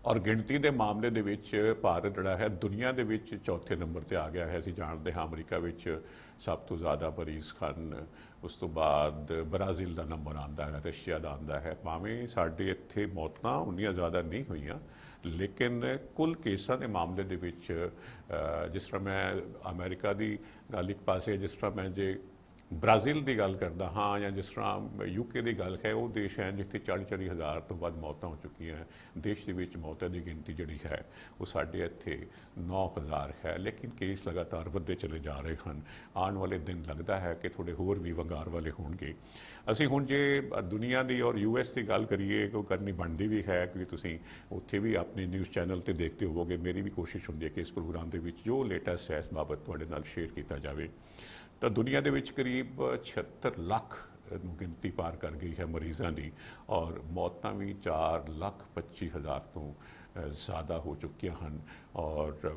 ਔਰ ਗਿਣਤੀ ਦੇ ਮਾਮਲੇ ਦੇ ਵਿੱਚ ਭਾਰਤ ਜਿਹੜਾ ਹੈ ਦੁਨੀਆ ਦੇ ਵਿੱਚ ਚੌਥੇ ਨੰਬਰ ਤੇ ਆ ਗਿਆ ਹੈ। ਅਸੀਂ ਜਾਣਦੇ ਹਾਂ ਅਮਰੀਕਾ ਵਿੱਚ ਸਭ ਤੋਂ ਜ਼ਿਆਦਾ ਮਰੀਜ਼ ਹਨ, ਉਸ ਤੋਂ ਬਾਅਦ ਬ੍ਰਾਜ਼ੀਲ ਦਾ ਨੰਬਰ ਆਉਂਦਾ ਹੈ, ਰਸ਼ੀਆ ਦਾ ਆਉਂਦਾ ਹੈ। ਭਾਵੇਂ ਸਾਡੇ ਇੱਥੇ ਮੌਤਾਂ ਉਨੀਆਂ ਜ਼ਿਆਦਾ ਨਹੀਂ ਹੋਈਆਂ, ਲੇਕਿਨ ਕੁੱਲ ਕੇਸਾਂ ਦੇ ਮਾਮਲੇ ਦੇ ਵਿੱਚ ਜਿਸ ਤਰ੍ਹਾਂ ਮੈਂ ਅਮਰੀਕਾ ਦੀ ਗੱਲ ਇੱਕ ਪਾਸੇ, ਜਿਸ ਤਰ੍ਹਾਂ ਮੈਂ ਜੇ ਬ੍ਰਾਜ਼ੀਲ ਦੀ ਗੱਲ ਕਰਦਾ ਹਾਂ ਜਾਂ ਜਿਸ ਤਰ੍ਹਾਂ UK ਦੀ ਗੱਲ ਹੈ, ਉਹ ਦੇਸ਼ ਹੈ ਜਿੱਥੇ 40-40 ਹਜ਼ਾਰ ਤੋਂ ਵੱਧ ਮੌਤਾਂ ਹੋ ਚੁੱਕੀਆਂ। ਦੇਸ਼ ਦੇ ਵਿੱਚ ਮੌਤਾਂ ਦੀ ਗਿਣਤੀ ਜਿਹੜੀ ਹੈ ਉਹ ਸਾਡੇ ਇੱਥੇ 9000 ਹੈ, ਲੇਕਿਨ ਕੇਸ ਲਗਾਤਾਰ ਵੱਧਦੇ ਚਲੇ ਜਾ ਰਹੇ ਹਨ। ਆਉਣ ਵਾਲੇ ਦਿਨ ਲੱਗਦਾ ਹੈ ਕਿ ਥੋੜ੍ਹੇ ਹੋਰ ਵੀ ਵੰਗਾਰ ਵਾਲੇ ਹੋਣਗੇ। ਅਸੀਂ ਹੁਣ ਜੇ ਦੁਨੀਆ ਦੀ ਔਰ US ਦੀ ਗੱਲ ਕਰੀਏ, ਉਹ ਕਰਨੀ ਬਣਦੀ ਵੀ ਹੈ ਕਿਉਂਕਿ ਤੁਸੀਂ ਉੱਥੇ ਵੀ ਆਪਣੇ ਨਿਊਜ਼ ਚੈਨਲ 'ਤੇ ਦੇਖਦੇ ਹੋਵੋਗੇ। ਮੇਰੀ ਵੀ ਕੋਸ਼ਿਸ਼ ਹੁੰਦੀ ਹੈ ਕਿ ਇਸ ਪ੍ਰੋਗਰਾਮ ਦੇ ਵਿੱਚ ਜੋ ਲੇਟੈਸਟ ਹੈ ਇਸ ਬਾਬਤ ਤੁਹਾਡੇ ਨਾਲ ਸ਼ੇਅਰ ਕੀਤਾ ਜਾਵੇ। ਤਾਂ ਦੁਨੀਆ ਦੇ ਵਿੱਚ ਕਰੀਬ 76 ਲੱਖ ਨੂੰ ਗਿਣਤੀ ਪਾਰ ਕਰ ਗਈ ਹੈ ਮਰੀਜ਼ਾਂ ਦੀ ਔਰ ਮੌਤਾਂ ਵੀ 4,25,000 ਤੋਂ ਜ਼ਿਆਦਾ ਹੋ ਚੁੱਕੀਆਂ ਹਨ। ਔਰ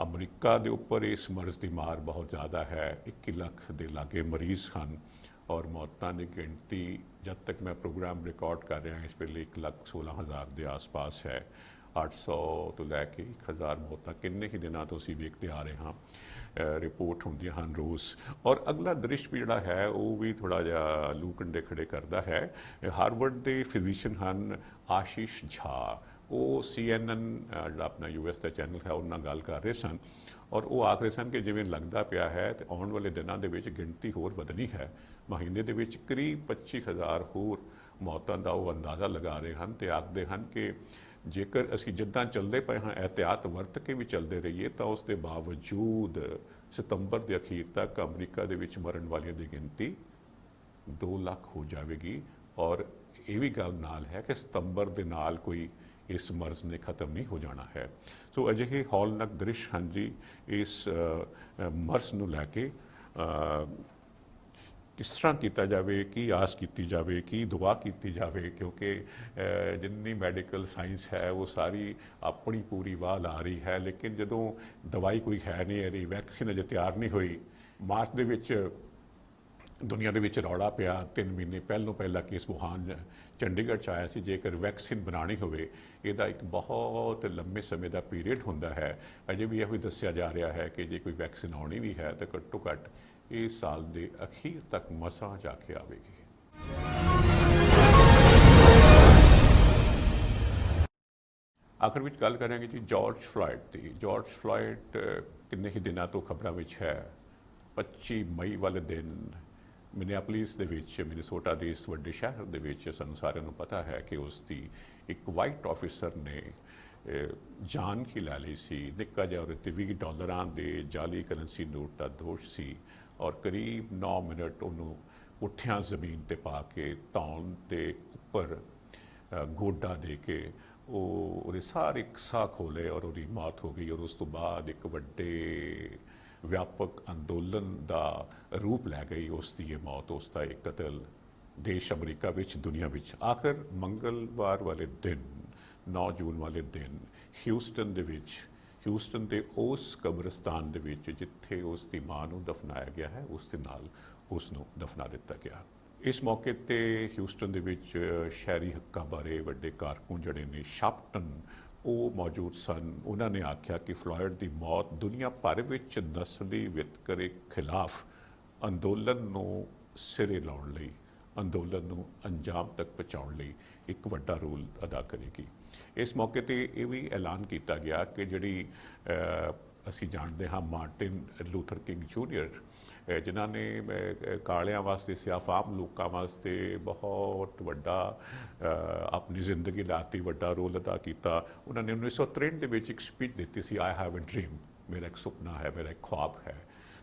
ਅਮਰੀਕਾ ਦੇ ਉੱਪਰ ਇਸ ਮਰਜ਼ ਦੀ ਮਾਰ ਬਹੁਤ ਜ਼ਿਆਦਾ ਹੈ, 21 ਲੱਖ ਦੇ ਲਾਗੇ ਮਰੀਜ਼ ਹਨ ਔਰ ਮੌਤਾਂ ਦੀ ਗਿਣਤੀ ਜਦ ਤੱਕ ਮੈਂ ਪ੍ਰੋਗਰਾਮ ਰਿਕਾਰਡ ਕਰ ਰਿਹਾ ਇਸ ਵੇਲੇ 1,16,000 ਦੇ ਆਸ-ਪਾਸ ਹੈ। 800 ਤੋਂ ਲੈ ਕੇ 1000 ਮੌਤਾਂ ਕਿੰਨੇ ਹੀ ਦਿਨਾਂ ਤੋਂ ਅਸੀਂ ਵੇਖਦੇ ਆ ਰਹੇ ਹਾਂ, ਰਿਪੋਰਟ ਹੁੰਦੀਆਂ ਹਨ ਰੋਜ਼। ਔਰ ਅਗਲਾ ਦ੍ਰਿਸ਼ ਵੀ ਜਿਹੜਾ ਹੈ ਉਹ ਵੀ ਥੋੜ੍ਹਾ ਜਿਹਾ ਲੂ ਕੰਡੇ ਖੜੇ ਕਰਦਾ ਹੈ। ਹਾਰਵਰਡ ਦੇ ਫਿਜ਼ੀਸ਼ੀਅਨ ਹਨ ਆਸ਼ੀਸ਼ ਝਾ, ਉਹ CNN ਜਿਹੜਾ ਆਪਣਾ US ਦਾ ਚੈਨਲ ਹੈ ਉਹਨਾਂ ਨਾਲ ਗੱਲ ਕਰ ਰਹੇ ਸਨ ਔਰ ਉਹ ਆਖ ਰਹੇ ਸਨ ਕਿ ਜਿਵੇਂ ਲੱਗਦਾ ਪਿਆ ਹੈ ਤੇ ਆਉਣ ਵਾਲੇ ਦਿਨਾਂ ਦੇ ਵਿੱਚ ਗਿਣਤੀ ਹੋਰ ਵਧਣੀ ਹੈ। ਮਹੀਨੇ ਦੇ ਵਿੱਚ ਕਰੀਬ 25,000 ਹੋਰ ਮੌਤਾਂ ਦਾ ਉਹ ਅੰਦਾਜ਼ਾ ਲਗਾ ਰਹੇ ਹਨ ਤੇ ਆਖਦੇ ਹਨ ਕਿ ਜੇਕਰ ਅਸੀਂ ਜਿੱਦਾਂ ਚੱਲਦੇ ਪਏ ਹਾਂ, ਇਹਤਿਆਤ ਵਰਤ ਕੇ ਵੀ ਚੱਲਦੇ ਰਹੀਏ, ਤਾਂ ਉਸ ਦੇ ਬਾਵਜੂਦ ਸਤੰਬਰ ਦੇ ਅਖੀਰ ਤੱਕ ਅਮਰੀਕਾ ਦੇ ਵਿੱਚ ਮਰਨ ਵਾਲਿਆਂ ਦੀ ਗਿਣਤੀ 2 ਲੱਖ ਹੋ ਜਾਵੇਗੀ। ਔਰ ਇਹ ਵੀ ਗੱਲ ਨਾਲ ਹੈ ਕਿ ਸਤੰਬਰ ਦੇ ਨਾਲ ਕੋਈ ਇਸ ਮਰਜ਼ ਨੇ ਖਤਮ ਨਹੀਂ ਹੋ ਜਾਣਾ ਹੈ। ਸੋ ਅਜਿਹੇ ਹੌਲਨਾਕ ਦ੍ਰਿਸ਼ ਹਨ ਜੀ ਇਸ ਮਰਜ਼ ਨੂੰ ਲੈ ਕੇ। ਕਿਸ ਤਰ੍ਹਾਂ ਕੀਤਾ ਜਾਵੇ, ਕੀ ਆਸ ਕੀਤੀ ਜਾਵੇ, ਕੀ ਦੁਆ ਕੀਤੀ ਜਾਵੇ, ਕਿਉਂਕਿ ਜਿੰਨੀ ਮੈਡੀਕਲ ਸਾਇੰਸ ਹੈ ਉਹ ਸਾਰੀ ਆਪਣੀ ਪੂਰੀ ਵਾਹ ਲਾ ਰਹੀ ਹੈ, ਲੇਕਿਨ ਜਦੋਂ ਦਵਾਈ ਕੋਈ ਹੈ ਨਹੀਂ, ਇਹਦੀ ਵੈਕਸੀਨ ਅਜੇ ਤਿਆਰ ਨਹੀਂ ਹੋਈ। ਮਾਰਚ ਦੇ ਵਿੱਚ ਦੁਨੀਆ ਦੇ ਵਿੱਚ ਰੌਲਾ ਪਿਆ, 3 ਮਹੀਨੇ ਪਹਿਲਾ ਕੇਸ ਵੁਹਾਨ ਚੰਡੀਗੜ੍ਹ 'ਚ ਆਇਆ ਸੀ। ਜੇਕਰ ਵੈਕਸੀਨ ਬਣਾਉਣੀ ਹੋਵੇ ਇਹਦਾ ਇੱਕ ਬਹੁਤ ਲੰਬੇ ਸਮੇਂ ਦਾ ਪੀਰੀਅਡ ਹੁੰਦਾ ਹੈ। ਅਜੇ ਵੀ ਇਹੋ ਹੀ ਦੱਸਿਆ ਜਾ ਰਿਹਾ ਹੈ ਕਿ ਜੇ ਕੋਈ ਵੈਕਸੀਨ ਆਉਣੀ ਵੀ ਹੈ ਤਾਂ ਘੱਟੋ ਘੱਟ ਇਸ ਸਾਲ ਦੇ ਅਖੀਰ ਤੱਕ ਮਸਾਂ ਜਾ ਕੇ ਆਵੇਗੀ। ਆਖਰ ਵਿੱਚ ਗੱਲ ਕਰਾਂਗੇ ਜੀ ਜਾਰਜ ਫਲੋਇਡ ਦੀ। ਜਾਰਜ ਫਲੋਇਡ ਕਿੰਨੇ ਹੀ ਦਿਨਾਂ ਤੋਂ ਖਬਰਾਂ ਵਿੱਚ ਹੈ। 25 ਮਈ ਵਾਲੇ ਦਿਨ ਮਿਨੀਐਪੋਲਿਸ ਦੇ ਵਿੱਚ, ਮਿਨੀਸੋਟਾ ਦੇ ਇਸ ਵੱਡੇ ਸ਼ਹਿਰ ਦੇ ਵਿੱਚ ਸਾਨੂੰ ਸਾਰਿਆਂ ਨੂੰ ਪਤਾ ਹੈ ਕਿ ਉਸ ਦੀ ਇੱਕ ਵਾਈਟ ਆਫੀਸਰ ਨੇ ਜਾਨ ਹੀ ਲੈ ਲਈ ਸੀ। ਨਿੱਕਾ ਜਿਹਾ ਉਹਦੇ 'ਤੇ $20 ਦੇ ਜਾਲੀ ਕਰੰਸੀ ਨੋਟ ਦਾ ਦੋਸ਼ ਸੀ ਔਰ ਕਰੀਬ 9 ਮਿੰਟ ਉਹਨੂੰ ਪੁੱਠਿਆਂ ਜ਼ਮੀਨ 'ਤੇ ਪਾ ਕੇ ਧੌਣ ਦੇ ਉੱਪਰ ਗੋਡਾ ਦੇ ਕੇ ਉਹਦੇ ਸਾਰੇ ਸਾਹ ਖੋਲੇ ਔਰ ਉਹਦੀ ਮੌਤ ਹੋ ਗਈ। ਔਰ ਉਸ ਤੋਂ ਬਾਅਦ ਇੱਕ ਵੱਡੇ ਵਿਆਪਕ ਅੰਦੋਲਨ ਦਾ ਰੂਪ ਲੈ ਗਈ ਉਸ ਦੀ ਇਹ ਮੌਤ, ਉਸ ਦਾ ਇਹ ਕਤਲ ਦੇਸ਼ ਅਮਰੀਕਾ ਵਿੱਚ, ਦੁਨੀਆ ਵਿੱਚ। ਆਖਰ ਮੰਗਲਵਾਰ ਵਾਲੇ ਦਿਨ 9 ਜੂਨ ਵਾਲੇ ਦਿਨ ਹਿਊਸਟਨ ਦੇ ਵਿੱਚ, ਹਿਊਸਟਨ ਦੇ ਉਸ ਕਬਰਸਤਾਨ ਦੇ ਵਿੱਚ ਜਿੱਥੇ ਉਸ ਦੀ ਮਾਂ ਨੂੰ ਦਫਨਾਇਆ ਗਿਆ ਹੈ, ਉਸ ਦੇ ਨਾਲ ਉਸ ਨੂੰ ਦਫਨਾ ਦਿੱਤਾ ਗਿਆ। ਇਸ ਮੌਕੇ ਤੇ ਹਿਊਸਟਨ ਦੇ ਵਿੱਚ ਸ਼ਹਿਰੀ ਹੱਕਾਂ ਬਾਰੇ ਵੱਡੇ ਕਾਰਕੁਨ ਜਿਹੜੇ ਨੇ, ਸ਼ਾਪਟਨ, ਉਹ ਮੌਜੂਦ ਸਨ। ਉਹਨਾਂ ਨੇ ਆਖਿਆ ਕਿ ਫਲੋਇਡ ਦੀ ਮੌਤ ਦੁਨੀਆ ਭਰ ਵਿੱਚ ਨਸਲੀ ਵਿਤਕਰੇ ਖਿਲਾਫ ਅੰਦੋਲਨ ਨੂੰ ਸਿਰੇ ਲਾਉਣ ਲਈ, ਅੰਦੋਲਨ ਨੂੰ ਅੰਜਾਮ ਤੱਕ ਪਹੁੰਚਾਉਣ ਲਈ ਇੱਕ ਵੱਡਾ ਰੋਲ ਅਦਾ ਕਰੇਗੀ। ਇਸ ਮੌਕੇ ਤੇ ਇਹ ਵੀ ਐਲਾਨ ਕੀਤਾ ਗਿਆ ਕਿ ਜਿਹੜੀ ਅਸੀਂ ਜਾਣਦੇ ਹਾਂ ਮਾਰਟਿਨ ਲੂਥਰ ਕਿੰਗ ਜੂਨੀਅਰ, ਜਿਨ੍ਹਾਂ ਨੇ ਕਾਲਿਆਂ ਵਾਸਤੇ, ਸਿਆਫਾਮ ਲੋਕਾਂ ਵਾਸਤੇ ਬਹੁਤ ਵੱਡਾ ਆਪਣੀ ਜ਼ਿੰਦਗੀ ਲਾਤੀ, ਵੱਡਾ ਰੋਲ ਅਦਾ ਕੀਤਾ। ਉਹਨਾਂ ਨੇ 1963 ਦੇ ਵਿੱਚ ਇੱਕ ਸਪੀਚ ਦਿੱਤੀ ਸੀ, ਆਈ ਹੈਵ ਅ ਡ੍ਰੀਮ, ਮੇਰਾ ਇੱਕ ਸੁਪਨਾ ਹੈ, ਮੇਰਾ ਇੱਕ ख्वाब ਹੈ।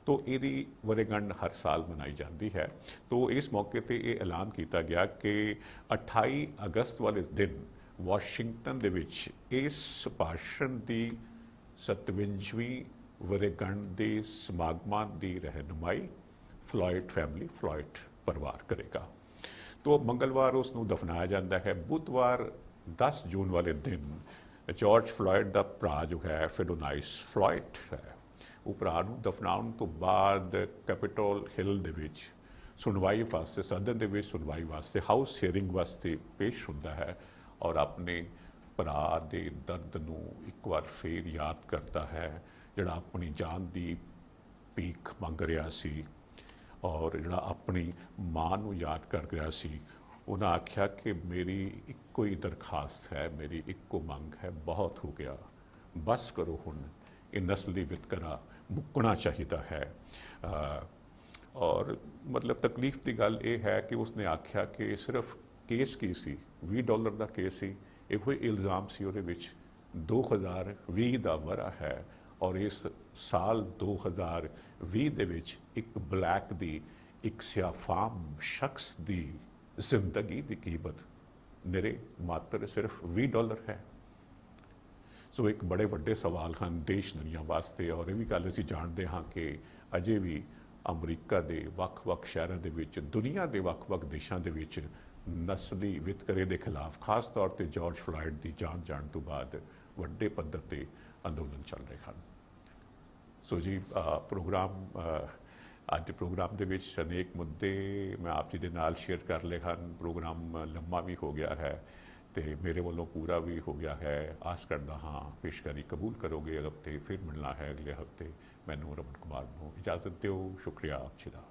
तो ਇਹਦੀ ਵਰ੍ਹੇਗੰਢ ਹਰ ਸਾਲ ਮਨਾਈ ਜਾਂਦੀ ਹੈ। तो ਇਸ ਮੌਕੇ ਤੇ ਇਹ ਐਲਾਨ ਕੀਤਾ ਗਿਆ ਕਿ 28 ਅਗਸਤ ਵਾਲੇ ਦਿਨ ਵਾਸ਼ਿੰਗਟਨ ਦੇ ਵਿੱਚ ਇਸ ਭਾਸ਼ਣ ਦੀ 57ਵੀਂ ਵਰ੍ਹੇਗੰਢ ਦੇ ਸਮਾਗਮਾਂ ਦੀ ਰਹਿਨੁਮਾਈ ਫਲੋਇਡ ਫੈਮਿਲੀ, ਫਲੋਇਡ ਪਰਿਵਾਰ ਕਰੇਗਾ। तो ਮੰਗਲਵਾਰ ਉਸ ਨੂੰ ਦਫਨਾਇਆ ਜਾਂਦਾ ਹੈ। ਬੁੱਧਵਾਰ 10 ਜੂਨ ਵਾਲੇ ਦਿਨ ਜਾਰਜ ਫਲੋਇਡ ਦਾ ਭਰਾ ਜੋ ਹੈ ਫਿਲੋਨਾਈਸ ਫਲੋਇਡ ਹੈ, ਉਹ ਭਰਾ ਨੂੰ ਦਫਨਾਉਣ ਤੋਂ ਬਾਅਦ ਕੈਪੀਟਲ ਹਿੱਲ ਦੇ ਵਿੱਚ ਸੁਣਵਾਈ ਵਾਸਤੇ, ਸਦਨ ਦੇ ਵਿੱਚ ਸੁਣਵਾਈ ਵਾਸਤੇ, ਹਾਊਸ ਹੀਅਰਿੰਗ ਵਾਸਤੇ ਪੇਸ਼ ਹੁੰਦਾ ਹੈ ਔਰ ਆਪਣੇ ਭਰਾ ਦੇ ਦਰਦ ਨੂੰ ਇੱਕ ਵਾਰ ਫੇਰ ਯਾਦ ਕਰਦਾ ਹੈ, ਜਿਹੜਾ ਆਪਣੀ ਜਾਨ ਦੀ ਭੀਖ ਮੰਗ ਰਿਹਾ ਸੀ ਔਰ ਜਿਹੜਾ ਆਪਣੀ ਮਾਂ ਨੂੰ ਯਾਦ ਕਰ ਰਿਹਾ ਸੀ। ਉਹਨਾਂ ਆਖਿਆ ਕਿ ਮੇਰੀ ਇੱਕੋ ਹੀ ਦਰਖਾਸਤ ਹੈ, ਮੇਰੀ ਇੱਕੋ ਮੰਗ ਹੈ, ਬਹੁਤ ਹੋ ਗਿਆ, ਬਸ ਕਰੋ ਹੁਣ, ਇਹ ਨਸਲੀ ਵਿਤਕਰਾ ਮੁੱਕਣਾ ਚਾਹੀਦਾ ਹੈ। ਔਰ ਮਤਲਬ ਤਕਲੀਫ ਦੀ ਗੱਲ ਇਹ ਹੈ ਕਿ ਉਸਨੇ ਆਖਿਆ ਕਿ ਸਿਰਫ ਕੇਸ ਕੀ ਸੀ, $20 ਦਾ ਕੇਸ ਸੀ, ਇਹੋ ਹੀ ਇਲਜ਼ਾਮ ਸੀ ਉਹਦੇ ਵਿੱਚ। 2020 ਦਾ ਵਰ੍ਹਾ ਹੈ ਔਰ ਇਸ ਸਾਲ 2020 ਦੇ ਵਿੱਚ ਇੱਕ ਬਲੈਕ ਦੀ, ਇੱਕ ਸਿਆਫਾਮ ਸ਼ਖਸ ਦੀ ਜ਼ਿੰਦਗੀ ਦੀ ਕੀਮਤ ਨਿਰੇ ਮਾਤਰ ਸਿਰਫ $20 ਹੈ। ਸੋ ਇੱਕ ਬੜੇ ਵੱਡੇ ਸਵਾਲ ਹਨ ਦੇਸ਼ ਦੁਨੀਆ ਵਾਸਤੇ। ਔਰ ਇਹ ਵੀ ਗੱਲ ਅਸੀਂ ਜਾਣਦੇ ਹਾਂ ਕਿ ਅਜੇ ਵੀ ਅਮਰੀਕਾ ਦੇ ਵੱਖ-ਵੱਖ ਸ਼ਹਿਰਾਂ ਦੇ ਵਿੱਚ, ਦੁਨੀਆ ਦੇ ਵੱਖ-ਵੱਖ ਦੇਸ਼ਾਂ ਦੇ ਵਿੱਚ ਨਸਲੀ ਵਿਤਕਰੇ ਦੇ ਖਿਲਾਫ, ਖਾਸ ਤੌਰ ਤੇ ਜਾਰਜ ਫਲੋਇਡ ਦੀ ਜਾਨ ਜਾਣ ਤੋਂ ਬਾਅਦ ਵੱਡੇ ਪੱਧਰ ਤੇ ਅੰਦੋਲਨ ਚੱਲ ਰਹੇ ਹਨ। ਸੋ ਜੀ ਅੱਜ ਪ੍ਰੋਗਰਾਮ ਦੇ ਵਿੱਚ ਅਨੇਕ ਮੁੱਦੇ ਮੈਂ ਆਪ ਜੀ ਦੇ ਨਾਲ ਸ਼ੇਅਰ ਕਰ ਲਏ ਹਨ। ਪ੍ਰੋਗਰਾਮ ਲੰਮਾ ਵੀ ਹੋ ਗਿਆ ਹੈ ਤੇ ਮੇਰੇ ਵੱਲੋਂ ਪੂਰਾ ਵੀ ਹੋ ਗਿਆ ਹੈ। ਆਸ ਕਰਦਾ ਹਾਂ ਪੇਸ਼ਕਾਰੀ ਕਬੂਲ ਕਰੋਗੇ। ਅਗਲੇ ਹਫ਼ਤੇ ਫਿਰ ਮਿਲਣਾ ਹੈ। ਅਗਲੇ ਹਫ਼ਤੇ ਮੈਨੂੰ ਰਮਨ ਕੁਮਾਰ ਨੂੰ ਇਜਾਜ਼ਤ ਦਿਓ। ਸ਼ੁਕਰੀਆ ਆਪ ਜੀ ਦਾ।